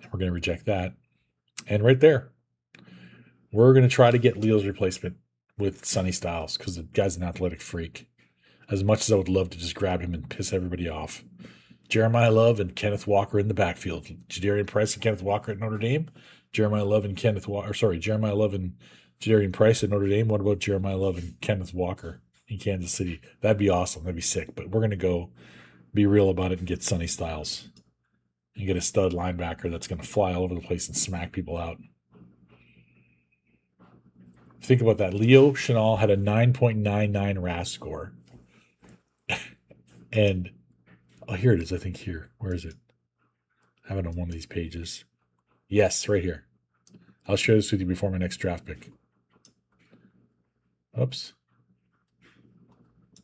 We're going to reject that. And right there, we're going to try to get Leo's replacement with Sonny Styles because the guy's an athletic freak. As much as I would love to just grab him and piss everybody off. Jeremiah Love and Kenneth Walker in the backfield. Jadarian Price and Kenneth Walker at Notre Dame. Jeremiah Love and Jadarian Price at Notre Dame. What about Jeremiah Love and Kenneth Walker in Kansas City? That'd be awesome. That'd be sick. But we're going to go be real about it and get Sonny Styles. And get a stud linebacker that's going to fly all over the place and smack people out. Think about that. Leo Chenal had a 9.99 RAS score. And, oh, here it is. I think here. Where is it? I have it on one of these pages. Yes, right here. I'll share this with you before my next draft pick. Oops.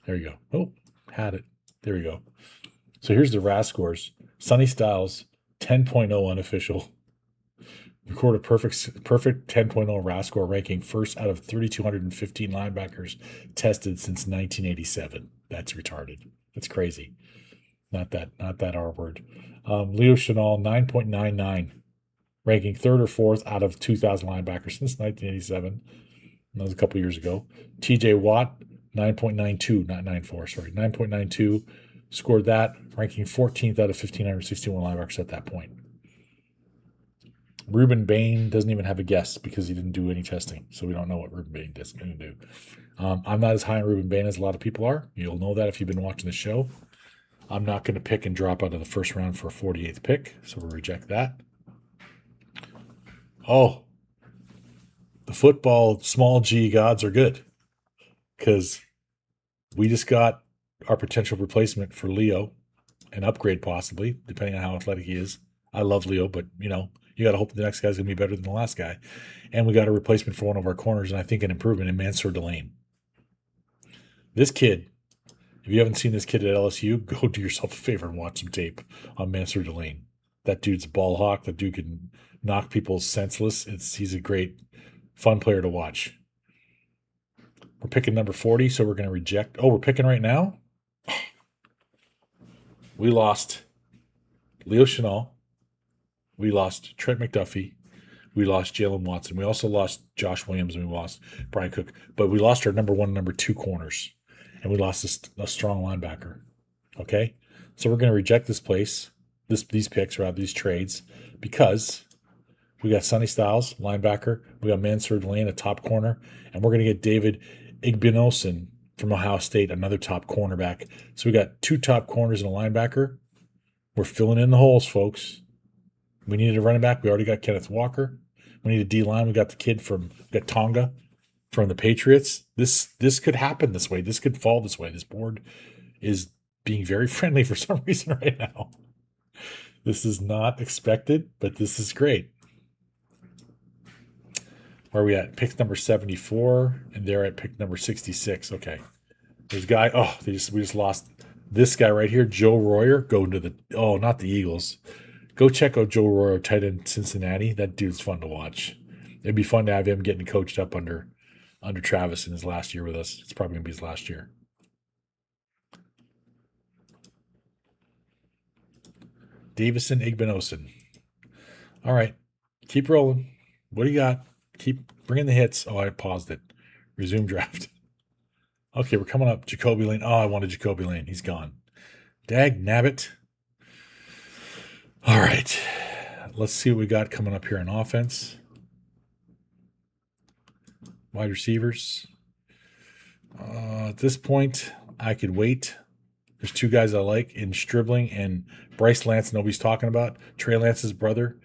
There you go. Oh, had it. There we go. So here's the RAS scores. Sonny Styles, 10.0 unofficial. Recorded a perfect 10.0 RAS score, ranking first out of 3,215 linebackers tested since 1987. That's retarded. That's crazy. Not that R word. Leo Chenal, 9.99, ranking 3rd or 4th out of 2,000 linebackers since 1987. That was a couple years ago. TJ Watt, 9.92, not 9.4, sorry, 9.92. Scored that, ranking 14th out of 1,561 linebackers at that point. Ruben Bain doesn't even have a guess because he didn't do any testing, so we don't know what Ruben Bain is going to do. I'm not as high on Ruben Bain as a lot of people are. You'll know that if you've been watching the show. I'm not going to pick and drop out of the first round for a 48th pick, so we'll reject that. Oh, the football small g gods are good because we just got our potential replacement for Leo, an upgrade possibly, depending on how athletic he is. I love Leo, but, you got to hope the next guy's going to be better than the last guy. And we got a replacement for one of our corners, and I think an improvement in Mansour Delane. This kid, if you haven't seen this kid at LSU, go do yourself a favor and watch some tape on Mansour Delane. That dude's a ball hawk. That dude can knock people senseless. He's a great, fun player to watch. We're picking number 40, so we're going to reject. Oh, we're picking right now? We lost Leo Chenal. We lost Trent McDuffie. We lost Jalen Watson. We also lost Josh Williams, and we lost Brian Cook. But we lost our number 1 and number 2 corners. And we lost a strong linebacker. Okay? So we're going to reject these trades, because we got Sonny Styles, linebacker. We got Mansour Lane, a top corner. And we're going to get David Igbinosun from Ohio State, another top cornerback. So we got 2 top corners and a linebacker. We're filling in the holes, folks. We needed a running back. We already got Kenneth Walker. We need a D-line. We got the kid we got Tonga from the Patriots. This could happen this way. This could fall this way. This board is being very friendly for some reason right now. This is not expected, but this is great. Where are we at? Pick number 74, and they're at pick number 66. Okay. There's a guy. Oh, we just lost this guy right here, Joe Royer, going to not the Eagles. Go check out Joe Royer, tight end Cincinnati. That dude's fun to watch. It'd be fun to have him getting coached up under Travis in his last year with us. It's probably going to be his last year. Davison Igbinosun. All right. Keep rolling. What do you got? Keep bringing the hits. Oh, I paused it. Resume draft. Okay, we're coming up. Jacoby Lane. Oh, I wanted Jacoby Lane. He's gone. Dag nabbit. All right. Let's see what we got coming up here on offense. Wide receivers. At this point, I could wait. There's 2 guys I like in Stribling and Bryce Lance. Nobody's talking about. Trey Lance's brother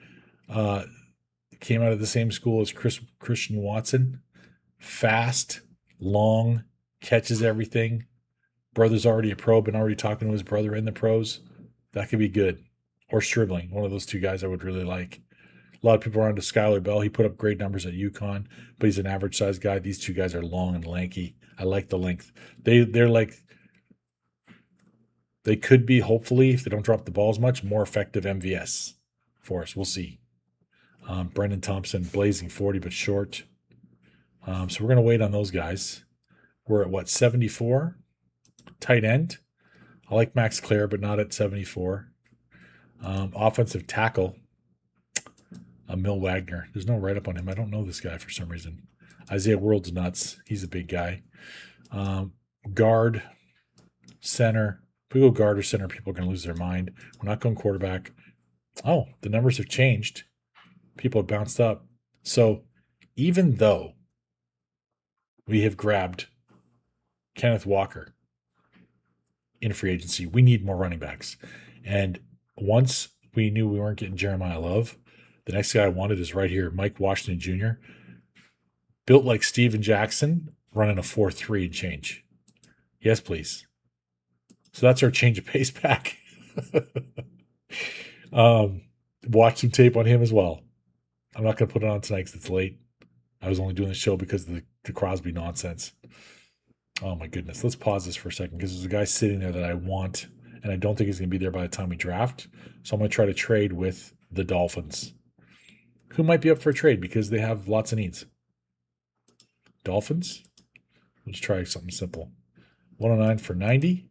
came out of the same school as Christian Watson. Fast, long, catches everything. Brother's already a pro, been already talking to his brother in the pros. That could be good. Or Stribling, one of those 2 guys I would really like. A lot of people are on to Skylar Bell. He put up great numbers at UConn, but he's an average size guy. These 2 guys are long and lanky. I like the length. They're like, they could be, hopefully, if they don't drop the ball as much, more effective MVS for us. We'll see. Brendan Thompson, blazing 40, but short. So we're going to wait on those guys. We're at 74? Tight end. I like Max Clare, but not at 74. Offensive tackle. Mil Wagner. There's no write-up on him. I don't know this guy for some reason. Isaiah World's nuts. He's a big guy. Guard. Center. If we go guard or center, people are going to lose their mind. We're not going quarterback. Oh, the numbers have changed. People have bounced up. So even though we have grabbed Kenneth Walker in free agency, we need more running backs. And once we knew we weren't getting Jeremiah Love, the next guy I wanted is right here, Mike Washington Jr., built like Steven Jackson, running a 4.3 and change. Yes, please. So that's our change of pace pack. Watch some tape on him as well. I'm not going to put it on tonight because it's late. I was only doing the show because of the Crosby nonsense. Oh, my goodness. Let's pause this for a second because there's a guy sitting there that I want, and I don't think he's going to be there by the time we draft. So I'm going to try to trade with the Dolphins, who might be up for a trade because they have lots of needs. Dolphins? Let's try something simple. 109 for 90.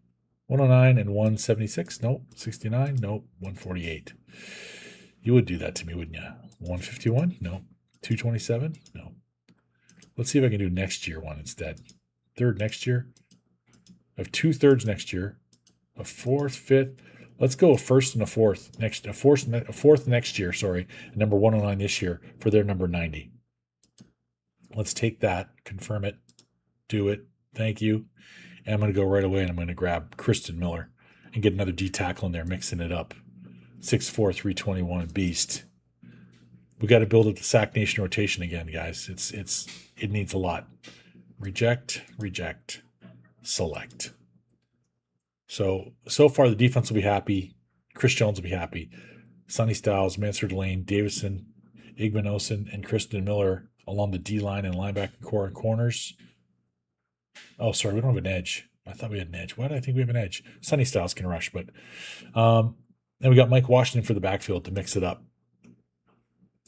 109 and 176. Nope. 69. Nope. 148. You would do that to me, wouldn't you? 151. Nope. 227. No. Let's see if I can do next year one instead. Third next year. I have 2/3 next year. A fourth, fifth. Let's go a first and a fourth a fourth next year. Sorry, number 109 this year for their number 90. Let's take that, confirm it, do it. Thank you. And I'm going to go right away and I'm going to grab Kristen Miller and get another D tackle in there, mixing it up. 6'4", 321 beast. We got to build up the Sack Nation rotation again, guys. It needs a lot. Reject, select. So far the defense will be happy. Chris Jones will be happy. Sonny Styles, Mansour Lane, Davison, Igbinosun, and Kristen Miller along the D-line and linebacker core and corners. Oh, sorry, we don't have an edge. I thought we had an edge. Why do I think we have an edge? Sonny Styles can rush, but And we got Mike Washington for the backfield to mix it up.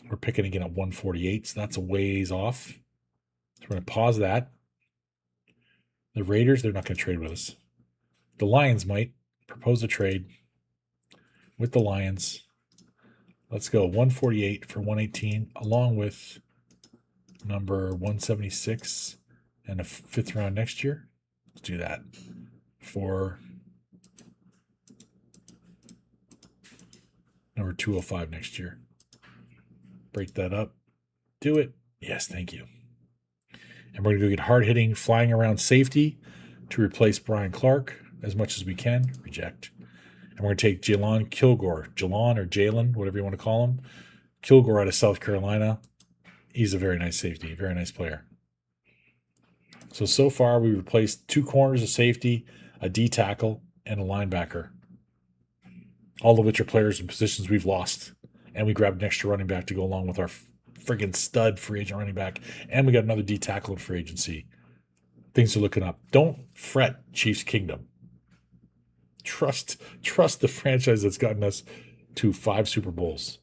We're picking again at 148, so that's a ways off. So we're going to pause that. The Raiders, they're not going to trade with us. The Lions might propose a trade with the Lions. Let's go 148 for 118, along with number 176 and a 5th round next year. Let's do that for number 205 next year. Break that up. Do it. Yes, thank you. And we're going to go get hard-hitting, flying around safety to replace Brian Clark as much as we can. Reject. And we're going to take Jalon Kilgore. Jalon or Jalen, whatever you want to call him. Kilgore out of South Carolina. He's a very nice safety, very nice player. So far, we replaced 2 corners of safety, a D tackle, and a linebacker. All of which are players in positions we've lost. And we grabbed an extra running back to go along with our friggin' stud free agent running back. And we got another D tackle in free agency. Things are looking up. Don't fret, Chiefs Kingdom. Trust the franchise that's gotten us to 5 Super Bowls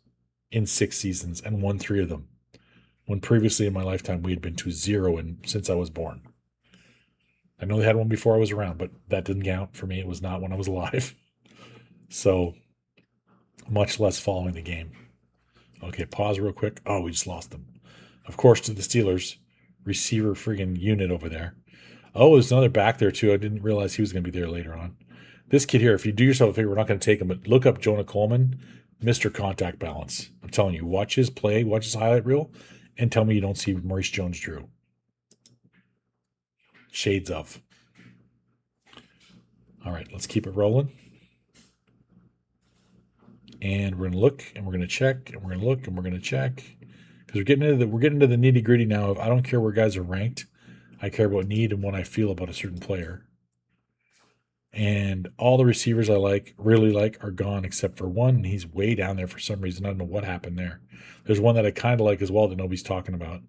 in 6 seasons and won 3 of them. When previously in my lifetime we had been to 0 since I was born. I know they had one before I was around, but that didn't count for me. It was not when I was alive. So much less following the game. Okay, pause real quick. Oh, we just lost them. Of course, to the Steelers. Receiver friggin' unit over there. Oh, there's another back there, too. I didn't realize he was going to be there later on. This kid here, if you do yourself a favor, we're not going to take him, but look up Jonah Coleman, Mr. Contact Balance. I'm telling you, watch his play, watch his highlight reel, and tell me you don't see Maurice Jones-Drew. Shades of. All right, let's keep it rolling. And we're going to look, and we're going to check, and we're going to look, and we're going to check. Because we're getting into the nitty-gritty now of I don't care where guys are ranked. I care about need and what I feel about a certain player. And all the receivers I really like, are gone except for one. And he's way down there for some reason. I don't know what happened there. There's one that I kind of like as well that nobody's talking about.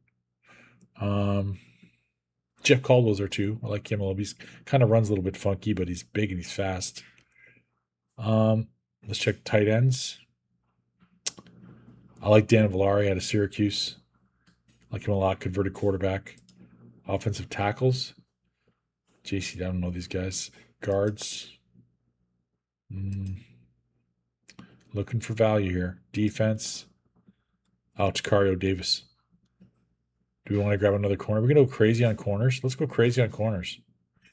Jeff Caldwell's there too. I like him a little. He kind of runs a little bit funky, but he's big and he's fast. Let's check tight ends. I like Dan Villari out of Syracuse. I like him a lot. Converted quarterback. Offensive tackles. JC, I don't know these guys. Guards. Looking for value here. Defense. Oh, Tacario Davis. Do we want to grab another corner? We're going to go crazy on corners. Let's go crazy on corners.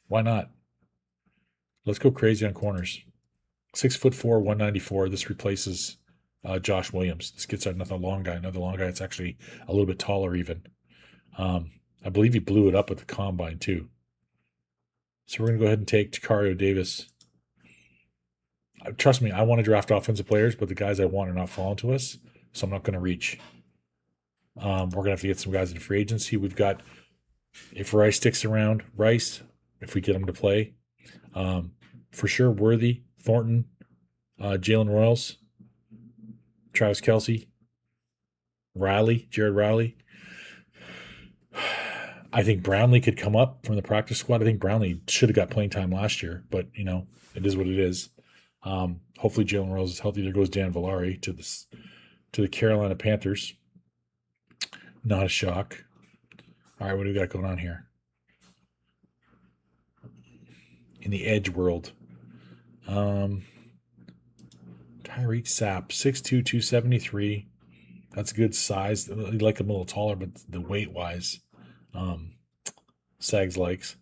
Why not? Let's go crazy on corners. 6'4", 194. This replaces Josh Williams. This gets another long guy. Another long guy that's actually a little bit taller even. I believe he blew it up at the combine too. So we're going to go ahead and take Tacario Davis. Trust me, I want to draft offensive players, but the guys I want are not falling to us, so I'm not going to reach. We're going to have to get some guys in free agency. We've got, if Rice sticks around, if we get him to play, for sure, Worthy, Thornton, Jalen Royals, Travis Kelce, Jared Riley. I think Brownlee could come up from the practice squad. I think Brownlee should have got playing time last year, but, it is what it is. Hopefully Jalen Royals is healthy. There goes Dan Villari to the Carolina Panthers. Not a shock. All right, what do we got going on here? In the edge world. Tyreek Sapp, 6'2", 273. That's a good size. I like him a little taller, but the weight-wise, Sags likes.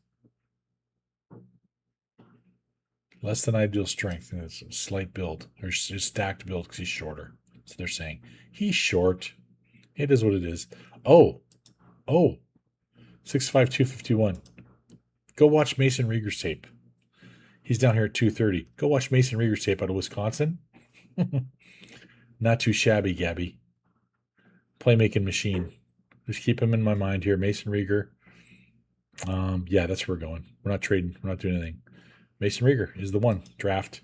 Less than ideal strength. And it's a slight build. Or just stacked build because he's shorter. So they're saying, he's short. It is what it is. Oh. 6'5", 251. Go watch Mason Rieger's tape. He's down here at 230. Go watch Mason Rieger's tape out of Wisconsin. Not too shabby, Gabby. Playmaking machine. Just keep him in my mind here. Mason Rieger. Yeah, that's where we're going. We're not trading. We're not doing anything. Mason Rieger is the one. Draft.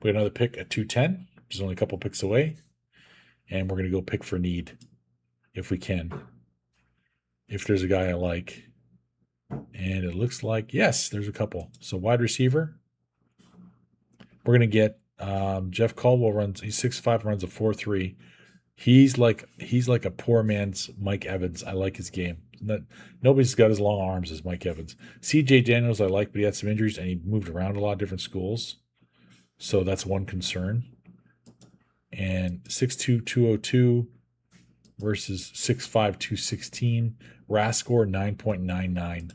We got another pick at 210, which is only a couple picks away. And we're going to go pick for need if we can. If there's a guy I like. And it looks like, yes, there's a couple. So wide receiver. We're going to get Jeff Caldwell he's 6'5", runs a 4.3. He's like a poor man's Mike Evans. I like his game. Nobody's got as long arms as Mike Evans. C.J. Daniels I like, but he had some injuries and he moved around a lot of different schools. So that's one concern. And 6'2", 202 versus 6'5", 216. RAS score 9.99.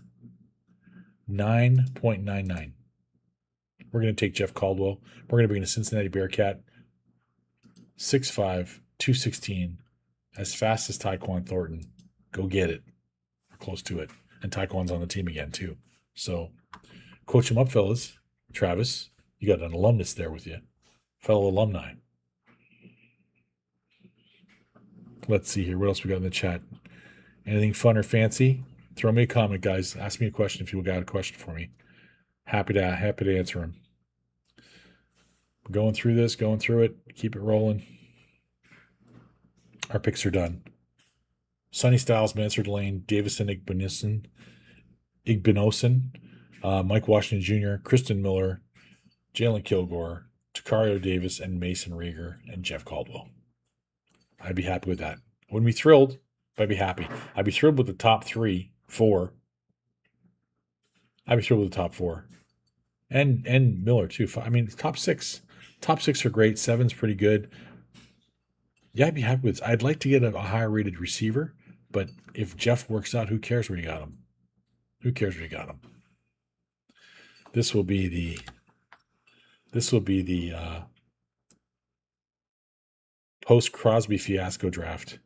9.99. We're going to take Jeff Caldwell. We're going to bring the Cincinnati Bearcat. 6'5", 216. As fast as Tyquan Thornton. Go get it. We're close to it. And Tyquan's on the team again, too. So, coach him up, fellas. Travis, you got an alumnus there with you. Fellow alumni. Let's see here. What else we got in the chat? Anything fun or fancy? Throw me a comment, guys. Ask me a question if you got a question for me. Happy to answer them. We're going through this, going through it. Keep it rolling. Our picks are done. Sonny Styles, Mansard Lane, Davison Igbinosin, Mike Washington Jr., Kristen Miller, Jalen Kilgore, Takario Davis, and Mason Rieger, and Jeff Caldwell. I'd be happy with that. I wouldn't be thrilled, but I'd be happy. I'd be thrilled with the top 3, 4. I'd be thrilled with the top 4. And Miller, too. I mean, top 6. Top 6 are great. 7's pretty good. Yeah, I'd be happy with it. I'd like to get a higher rated receiver, but if Jeff works out, who cares where you got him? Who cares where you got him? This will be the post Crosby fiasco draft.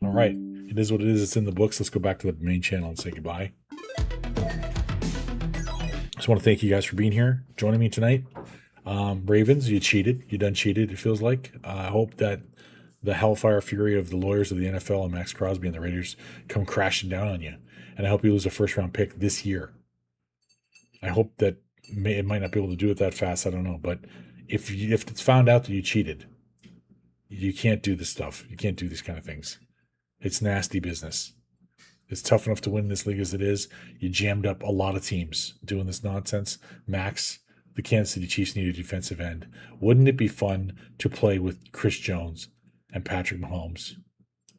All right. It is what it is. It's in the books. Let's go back to the main channel and say goodbye. Just want to thank you guys for being here, joining me tonight. Ravens, you cheated. You done cheated, it feels like. I hope that the hellfire fury of the lawyers of the NFL and Max Crosby and the Raiders come crashing down on you. And I hope you lose a first-round pick this year. I hope that it might not be able to do it that fast. I don't know. But if it's found out that you cheated, you can't do this stuff. You can't do these kind of things. It's nasty business. It's tough enough to win this league as it is. You jammed up a lot of teams doing this nonsense. Max, the Kansas City Chiefs need a defensive end. Wouldn't it be fun to play with Chris Jones and Patrick Mahomes?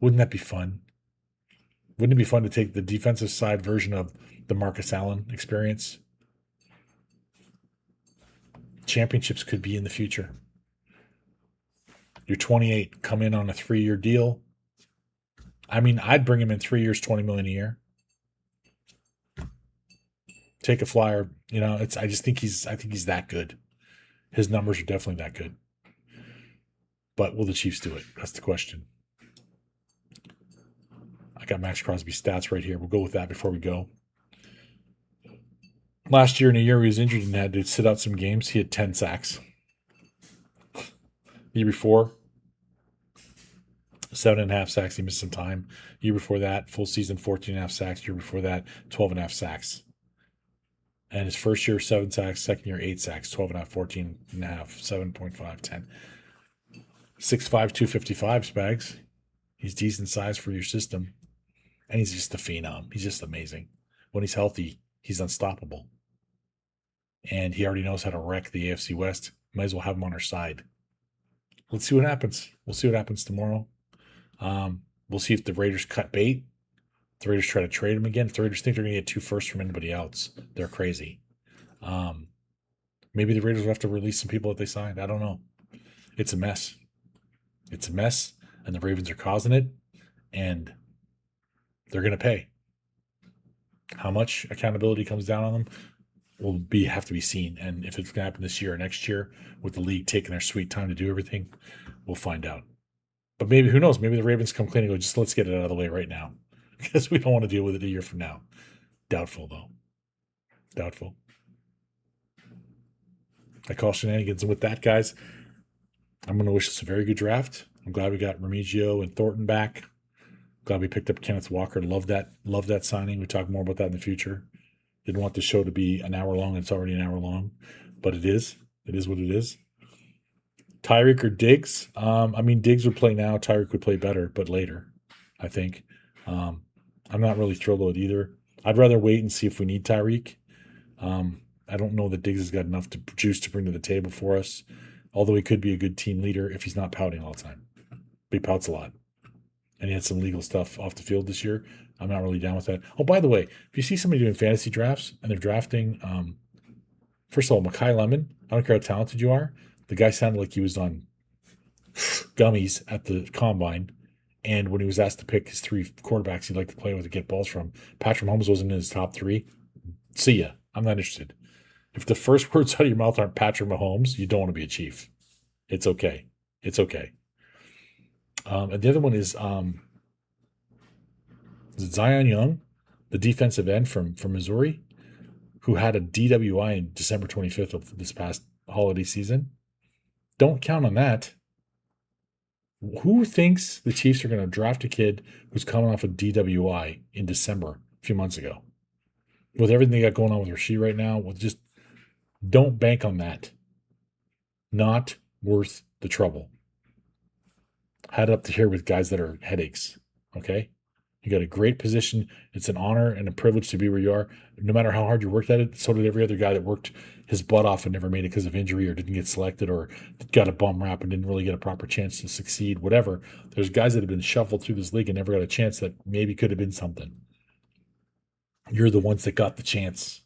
Wouldn't that be fun? Wouldn't it be fun to take the defensive side version of the Marcus Allen experience? Championships could be in the future. You're 28, come in on a 3-year deal. I mean, I'd bring him in 3 years, $20 million a year. Take a flyer. You know, I think he's that good. His numbers are definitely that good. But will the Chiefs do it? That's the question. I got Max Crosby's stats right here. We'll go with that before we go. Last year, in a year he was injured and had to sit out some games, he had 10 sacks. The year before, 7.5 sacks. He missed some time. Year before that, full season, 14.5 sacks. Year before that, 12.5 sacks. And his first year, 7 sacks. Second year, 8 sacks. 12.5, 14.5, 7.5, 10. 6'5", 255, Spags. He's decent size for your system. And he's just a phenom. He's just amazing. When he's healthy, he's unstoppable. And he already knows how to wreck the AFC West. Might as well have him on our side. Let's see what happens. We'll see what happens tomorrow. We'll see if the Raiders cut bait. If the Raiders try to trade him again. If the Raiders think they're going to get 2 firsts from anybody else, they're crazy. Maybe the Raiders will have to release some people that they signed. I don't know. It's a mess. It's a mess, and the Ravens are causing it, and they're going to pay. How much accountability comes down on them will have to be seen. And if it's going to happen this year or next year with the league taking their sweet time to do everything, we'll find out. But maybe, who knows, maybe the Ravens come clean and go, just let's get it out of the way right now because we don't want to deal with it a year from now. Doubtful, though. Doubtful. I call shenanigans. And with that, guys, I'm going to wish us a very good draft. I'm glad we got Remigio and Thornton back. Glad we picked up Kenneth Walker. Love that signing. We'll talk more about that in the future. Didn't want the show to be an hour long. It's already an hour long, but it is. It is what it is. Tyreek or Diggs? I mean, Diggs would play now. Tyreek would play better, but later, I think. I'm not really thrilled with either. I'd rather wait and see if we need Tyreek. I don't know that Diggs has got enough to juice to bring to the table for us. Although he could be a good team leader if he's not pouting all the time. But he pouts a lot. And he had some legal stuff off the field this year. I'm not really down with that. Oh, by the way, if you see somebody doing fantasy drafts and they're drafting, first of all, Mekhi Lemon, I don't care how talented you are. The guy sounded like he was on gummies at the combine. And when he was asked to pick his 3 quarterbacks he'd like to play with to get balls from, Patrick Mahomes wasn't in his top 3. See ya. I'm not interested. If the first words out of your mouth aren't Patrick Mahomes, you don't want to be a Chief. It's okay. It's okay. And the other one is it Zion Young, the defensive end from Missouri, who had a DWI in December 25th of this past holiday season. Don't count on that. Who thinks the Chiefs are going to draft a kid who's coming off a DWI in December a few months ago? With everything they got going on with Rasheed right now, just don't bank on that. Not worth the trouble. Had it up to here with guys that are headaches. Okay? You got a great position. It's an honor and a privilege to be where you are. No matter how hard you worked at it, so did every other guy that worked his butt off and never made it because of injury or didn't get selected or got a bum rap and didn't really get a proper chance to succeed, whatever. There's guys that have been shuffled through this league and never got a chance that maybe could have been something. You're the ones that got the chance.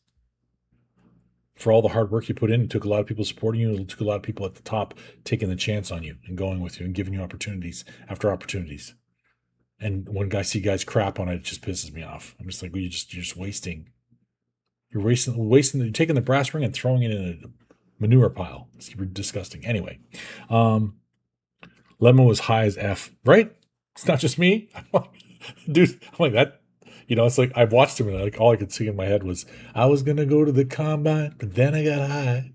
For all the hard work you put in, it took a lot of people supporting you. It took a lot of people at the top taking the chance on you and going with you and giving you opportunities after opportunities. And when I see guys crap on it, it just pisses me off. I'm just like, well, you're just wasting. You're wasting. You're taking the brass ring and throwing it in a manure pile. It's disgusting. Anyway, Lemon was high as F. Right? It's not just me, dude. I'm like that. It's like I've watched him and like all I could see in my head was I was gonna go to the combine, but then I got high.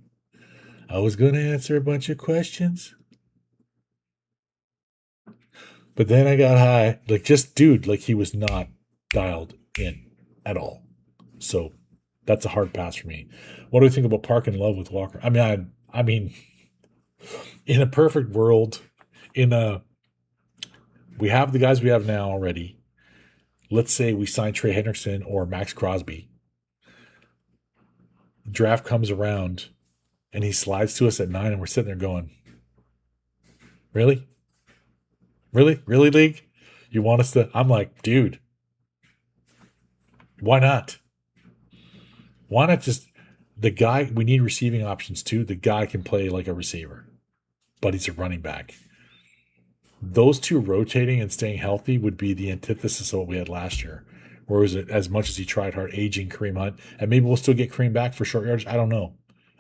I was gonna answer a bunch of questions. But then I got high. Like, just, dude, like he was not dialed in at all. So that's a hard pass for me. What do we think about Park and Love with Walker? I mean, in a perfect world, we have the guys we have now already. Let's say we sign Trey Hendrickson or Max Crosby. Draft comes around and he slides to us at 9 and we're sitting there going, really? Really? Really, League? You want us to? I'm like, dude, why not? Why not just the guy? We need receiving options too. The guy can play like a receiver, but he's a running back. Those two rotating and staying healthy would be the antithesis of what we had last year. Or is it as much as he tried hard, aging Kareem Hunt? And maybe we'll still get Kareem back for short yardage. I don't know.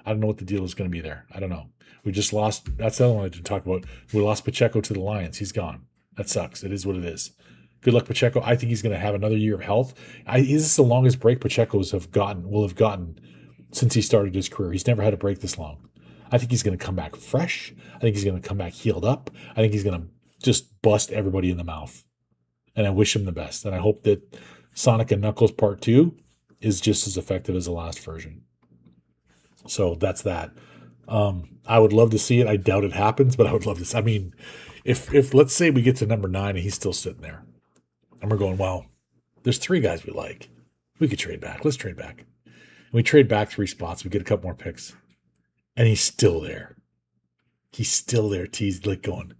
I don't know what the deal is going to be there. I don't know. We just lost. That's the other one I didn't talk about. We lost Pacheco to the Lions. He's gone. That sucks. It is what it is. Good luck, Pacheco. I think he's going to have another year of health. This is the longest break Pacheco's will have gotten since he started his career. He's never had a break this long. I think he's going to come back fresh. I think he's going to come back healed up. I think he's going to just bust everybody in the mouth. And I wish him the best. And I hope that Sonic and Knuckles Part 2 is just as effective as the last version. So that's that. I would love to see it. I doubt it happens, but I would love to see. I mean, if let's say we get to number 9 and he's still sitting there, and we're going, well, there's 3 guys we like. We could trade back. Let's trade back. And we trade back 3 spots. We get a couple more picks. And he's still there. He's still there, teased, like going,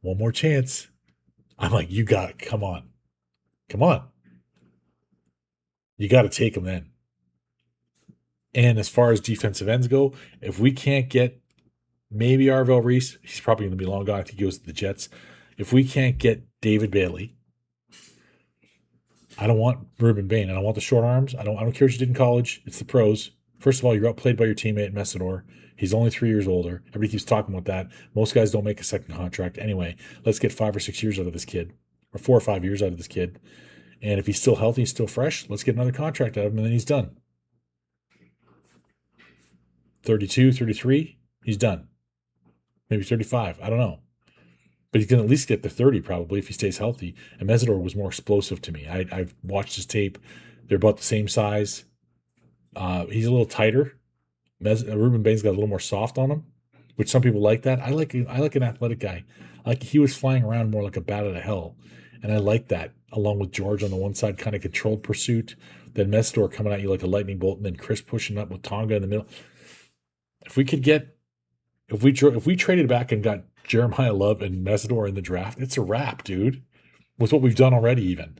one more chance. I'm like, you got it. Come on. Come on. You got to take him then. And as far as defensive ends go, if we can't get maybe Arvell Reese, he's probably going to be long gone. I think he goes to the Jets. If we can't get David Bailey, I don't want Ruben Bain. I don't want the short arms. I don't care what you did in college. It's the pros. First of all, you're outplayed by your teammate Messidor. He's only 3 years older. Everybody keeps talking about that. Most guys don't make a second contract. Anyway, let's get 5 or 6 years out of this kid, or 4 or 5 years out of this kid. And if he's still healthy, he's still fresh, let's get another contract out of him, and then he's done. 32, 33, he's done. Maybe 35, I don't know. But he's going to at least get to 30 probably if he stays healthy. And Messidor was more explosive to me. I've watched his tape. They're about the same size. He's a little tighter. Ruben Bain's got a little more soft on him, which some people like that. I like an athletic guy. He was flying around more like a bat out of hell. And I like that, along with George on the one side, kind of controlled pursuit. Then Messidor coming at you like a lightning bolt, and then Chris pushing up with Tonga in the middle. If we could get, if we traded back and got Jeremiah Love and Messidor in the draft, it's a wrap, dude. With what we've done already, even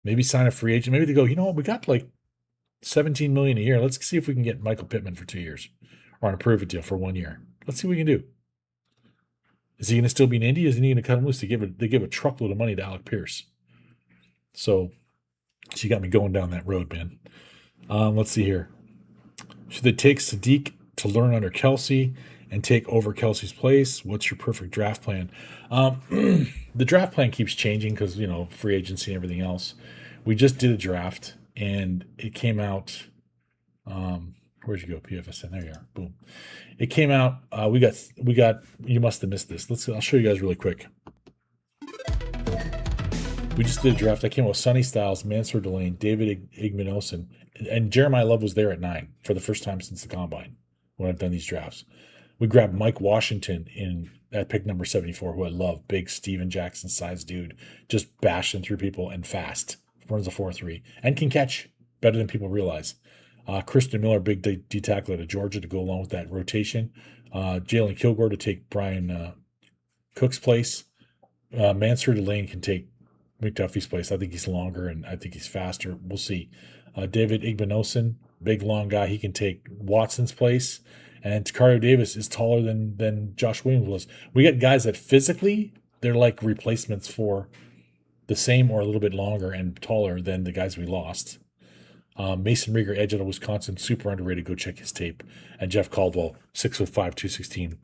maybe sign a free agent. Maybe they go, you know what, we got like 17 million a year. Let's see if we can get Michael Pittman for 2 years, or on a prove it deal for 1 year. Let's see what we can do. Is he going to still be in Indy? Is he going to cut him loose? They give a truckload of money to Alec Pierce. So you got me going down that road, man. Let's see here. Should they take Sadiq to learn under Kelsey and take over Kelsey's place? What's your perfect draft plan? The draft plan keeps changing because, free agency and everything else. We just did a draft and it came out. Where'd you go? PFSN. There you are. Boom. It came out. We got. You must have missed this. I'll show you guys really quick. We just did a draft. I came up with Sonny Styles, Mansour Delane, David Igmanosin, and Jeremiah Love was there at 9 for the first time since the combine when I've done these drafts. We grabbed Mike Washington at pick number 74, who I love. Big Steven Jackson size dude, just bashing through people and fast. Runs a 4.3 and can catch better than people realize. Christian Miller, big D tackle out of Georgia to go along with that rotation. Jalen Kilgore to take Brian Cook's place. Mansour Delane can take McDuffie's place. I think he's longer and I think he's faster. We'll see. David Igmanosin, big long guy. He can take Watson's place. And Takario Davis is taller than Josh Williams was. We got guys that physically, they're like replacements for the same or a little bit longer and taller than the guys we lost. Mason Rieger, edge out of Wisconsin, super underrated. Go check his tape. And Jeff Caldwell, 6'5", 216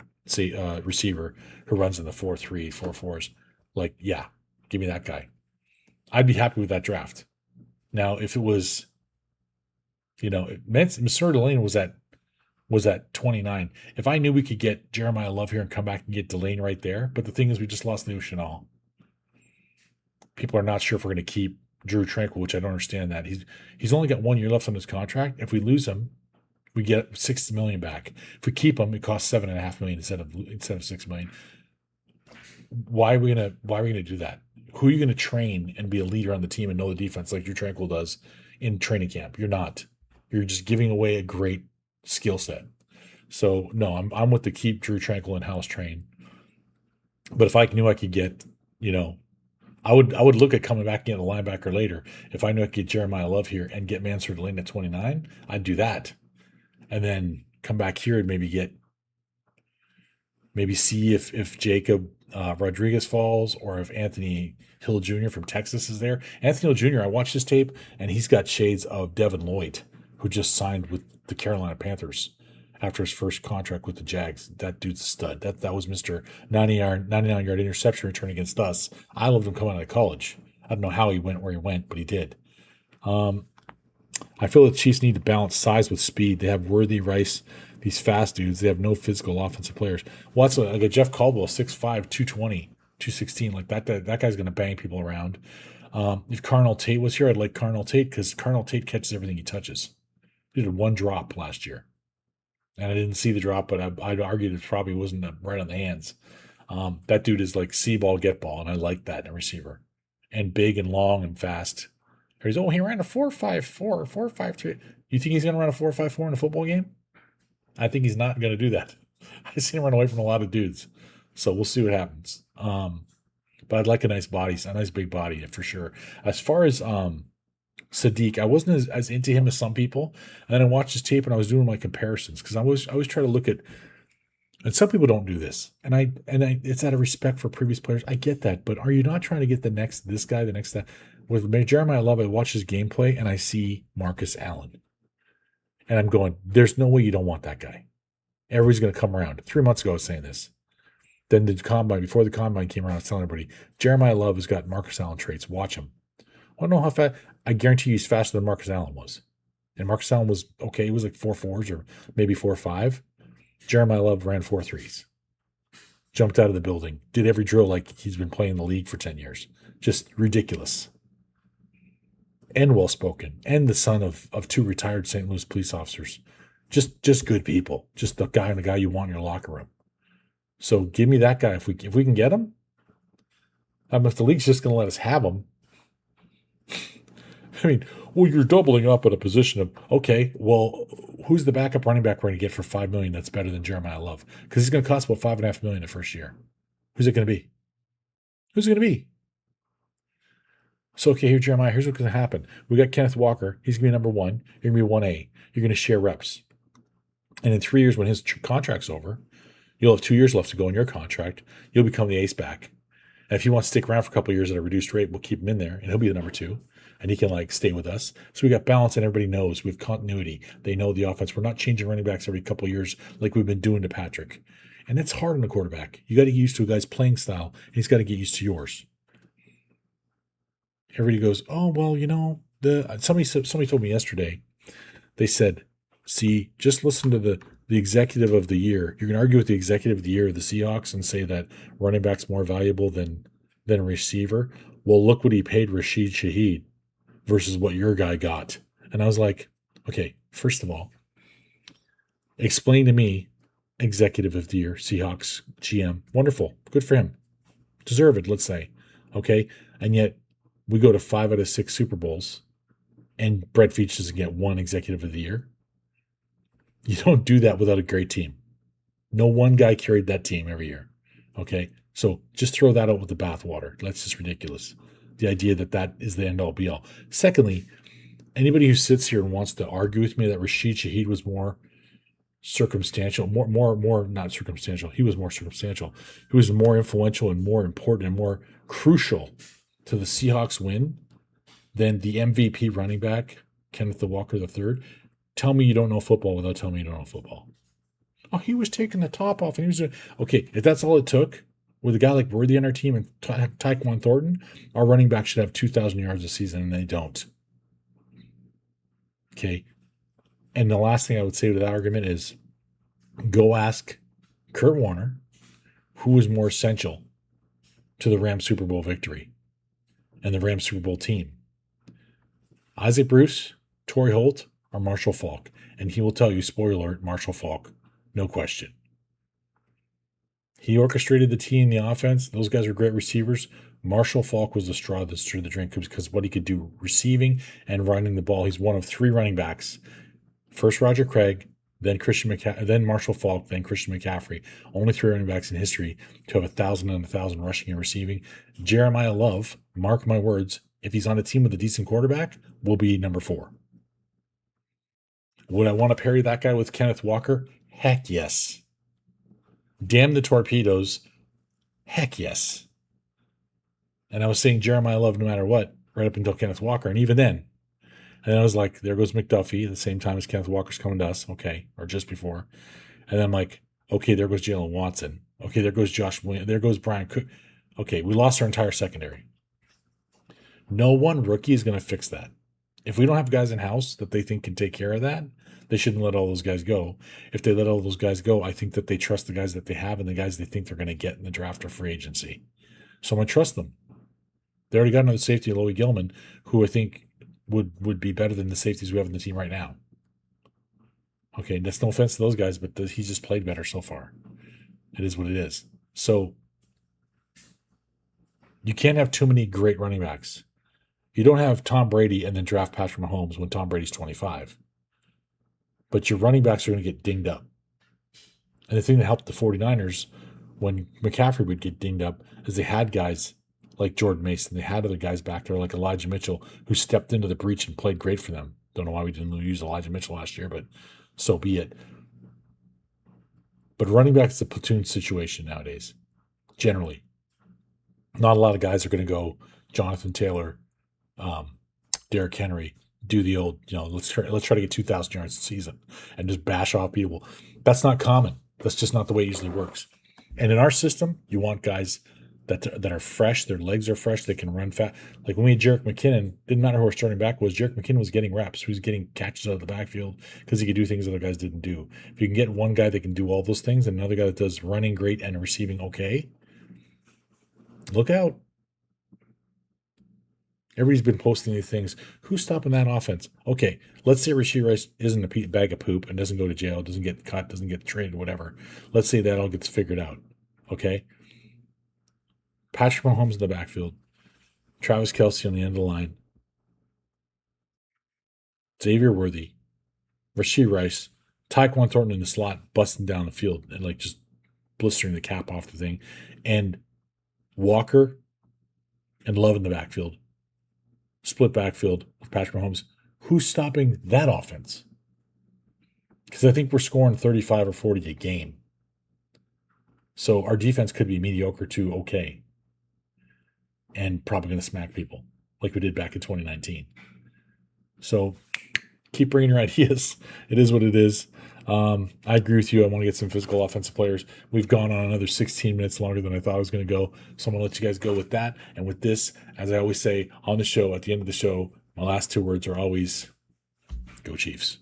receiver who runs in the 4.3, 4.4s. Like, yeah, give me that guy. I'd be happy with that draft. Now, if it was, Mansour Delane was at 29. If I knew we could get Jeremiah Love here and come back and get Delane right there, but the thing is, we just lost Leo Chenal. People are not sure if we're going to keep Drew Tranquil, which I don't understand that. He's only got 1 year left on his contract. If we lose him, we get $6 million back. If we keep him, it costs $7.5 million instead of $6 million. Why are we gonna do that? Who are you gonna train and be a leader on the team and know the defense like Drew Tranquil does in training camp? You're not. You're just giving away a great skill set. So no, I'm with the keep Drew Tranquil in house train. But if I knew I could get, I would look at coming back and getting a linebacker later. If I knew I could get Jeremiah Love here and get Mansour Delane at 29, I'd do that. And then come back here and maybe see if Jacob Rodriguez falls or if Anthony Hill Jr. from Texas is there. Anthony Hill Jr., I watched his tape, and he's got shades of Devin Lloyd, who just signed with the Carolina Panthers after his first contract with the Jags. That dude's a stud. That was Mr. 99-yard interception return against us. I loved him coming out of college. I don't know how he went where he went, but he did. I feel the Chiefs need to balance size with speed. They have Worthy, Rice, these fast dudes. They have no physical offensive players. Like a Jeff Caldwell, 6'5", 220, 216. Like that guy's going to bang people around. If Carnell Tate was here, I'd like Carnell Tate because Carnell Tate catches everything he touches. He did 1 drop last year. And I didn't see the drop, but I'd argue it probably wasn't right on the hands. That dude is like see ball, get ball, and I like that in a receiver. And big and long and fast. He ran a 4.54, 4.53. You think he's going to run a 4.54 in a football game? I think he's not going to do that. I've seen him run away from a lot of dudes. So we'll see what happens. But I'd like a nice big body for sure. As far as Sadiq, I wasn't as into him as some people. And then I watched his tape and I was doing my comparisons because I always try to look at, and some people don't do this. And I it's out of respect for previous players. I get that, but are you not trying to get this guy, the next guy? With Jeremiah Love, I watch his gameplay and I see Marcus Allen. And I'm going, there's no way you don't want that guy. Everybody's going to come around. 3 months ago, I was saying this. Then before the combine came around, I was telling everybody, Jeremiah Love has got Marcus Allen traits. Watch him. I don't know how fast. I guarantee you he's faster than Marcus Allen was. And Marcus Allen was okay. He was like 4.4s or maybe 4.5. Jeremiah Love ran 4.3s. Jumped out of the building. Did every drill like he's been playing in the league for 10 years. Just ridiculous. And well-spoken. And the son of 2 retired St. Louis police officers. Just good people. Just the guy you want in your locker room. So give me that guy. If we can get him, If the league's just going to let us have them, I mean, well, you're doubling up at a position of, okay, well, who's the backup running back we're going to get for $5 million that's better than Jeremiah Love? Because he's going to cost about $5.5 million the first year. Who's it going to be? Who's it going to be? So, okay, here, Jeremiah, here's what's going to happen. We got Kenneth Walker. He's going to be number one. You're going to be 1A. You're going to share reps. And in 3 years, when his contract's over, you'll have 2 years left to go in your contract. You'll become the ace back. And if he wants to stick around for a couple of years at a reduced rate, we'll keep him in there, and he'll be the number two. And he can stay with us. So we got balance, and everybody knows we have continuity. They know the offense. We're not changing running backs every couple of years like we've been doing to Patrick. And that's hard on a quarterback. You got to get used to a guy's playing style, and he's got to get used to yours. Everybody goes, oh well, somebody told me yesterday. They said, see, just listen to the executive of the year. You're going to argue with the executive of the year of the Seahawks and say that running back's more valuable than a receiver. Well, look what he paid Rashid Shaheed versus what your guy got. And I was like, okay, first of all, explain to me, executive of the year, Seahawks GM. Wonderful. Good for him. Deserved, let's say. Okay. And yet we go to 5 out of 6 Super Bowls and Brett Veach doesn't get one executive of the year. You don't do that without a great team. No one guy carried that team every year. Okay. So just throw that out with the bathwater. That's just ridiculous. The idea that is the end all be all. Secondly, anybody who sits here and wants to argue with me that Rashid Shaheed was more circumstantial, more not circumstantial. He was more circumstantial. He was more influential and more important and more crucial to the Seahawks win than the MVP running back, Kenneth Walker III. Tell me you don't know football without telling me you don't know football. Oh, he was taking the top off and he was okay. If that's all it took with a guy like Worthy on our team and Tyquan Thornton, our running back should have 2,000 yards a season, and they don't. Okay. And the last thing I would say to that argument is go ask Kurt Warner who was more essential to the Rams Super Bowl victory and the Rams Super Bowl team. Isaac Bruce, Torrey Holt, or Marshall Faulk. And he will tell you, spoiler alert, Marshall Faulk. No question. He orchestrated the team, the offense. Those guys were great receivers. Marshall Faulk was the straw that stirred the drink because what he could do receiving and running the ball. He's one of 3 running backs. First Roger Craig, then then Marshall Faulk, then Christian McCaffrey. Only 3 running backs in history to have 1,000 and 1,000 rushing and receiving. Jeremiah Love, mark my words, if he's on a team with a decent quarterback, will be number 4. Would I want to parry that guy with Kenneth Walker? Heck yes. Damn the torpedoes. Heck yes. And I was saying Jeremiah Love no matter what, right up until Kenneth Walker. And even then, and I was like, there goes McDuffie at the same time as Kenneth Walker's coming to us. Okay. Or just before. And then I'm like, okay, there goes Jalen Watson. Okay, there goes Josh Williams. There goes Brian Cook. Okay, we lost our entire secondary. No one rookie is going to fix that. If we don't have guys in-house that they think can take care of that, they shouldn't let all those guys go. If they let all those guys go, I think that they trust the guys that they have and the guys they think they're going to get in the draft or free agency. So I'm going to trust them. They already got another safety, Louis Gilman, who I think would be better than the safeties we have in the team right now. Okay, that's no offense to those guys, but he's just played better so far. It is what it is. So you can't have too many great running backs. You don't have Tom Brady and then draft Patrick Mahomes when Tom Brady's 25. But your running backs are going to get dinged up. And the thing that helped the 49ers when McCaffrey would get dinged up is they had guys like Jordan Mason. They had other guys back there like Elijah Mitchell who stepped into the breach and played great for them. Don't know why we didn't use Elijah Mitchell last year, but so be it. But running back is a platoon situation nowadays, generally. Not a lot of guys are going to go Jonathan Taylor, Derrick Henry, do the old, let's try to get 2,000 yards a season and just bash off people. That's not common. That's just not the way it usually works. And in our system, you want guys that are fresh, their legs are fresh, they can run fast. Like when we had Jerick McKinnon, didn't matter who our starting back was, Jerick McKinnon was getting reps. He was getting catches out of the backfield because he could do things other guys didn't do. If you can get one guy that can do all those things and another guy that does running great and receiving okay, look out. Everybody's been posting these things. Who's stopping that offense? Okay, let's say Rashee Rice isn't a bag of poop and doesn't go to jail, doesn't get cut, doesn't get traded, whatever. Let's say that all gets figured out. Okay? Patrick Mahomes in the backfield, Travis Kelce on the end of the line, Xavier Worthy, Rashee Rice, Tyquan Thornton in the slot, busting down the field and like just blistering the cap off the thing, and Walker and Love in the backfield, split backfield with Patrick Mahomes. Who's stopping that offense? Because I think we're scoring 35 or 40 a game. So our defense could be mediocre to okay, and probably going to smack people like we did back in 2019. So keep bringing your ideas. It is what it is. I agree with you. I want to get some physical offensive players. We've gone on another 16 minutes longer than I thought I was going to go. So I'm going to let you guys go with that. And with this, as I always say on the show, at the end of the show, my last two words are always, go Chiefs.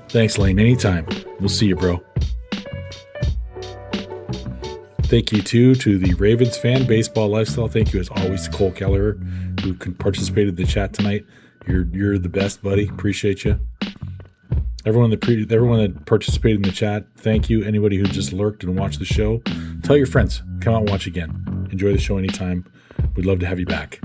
Thanks, Lane. Anytime. We'll see you, bro. Thank you, too, to the Ravens fan, Baseball Lifestyle. Thank you, as always, to Cole Keller, who participated in the chat tonight. You're the best, buddy. Appreciate you. Everyone that participated in the chat, thank you. Anybody who just lurked and watched the show, tell your friends. Come out and watch again. Enjoy the show anytime. We'd love to have you back.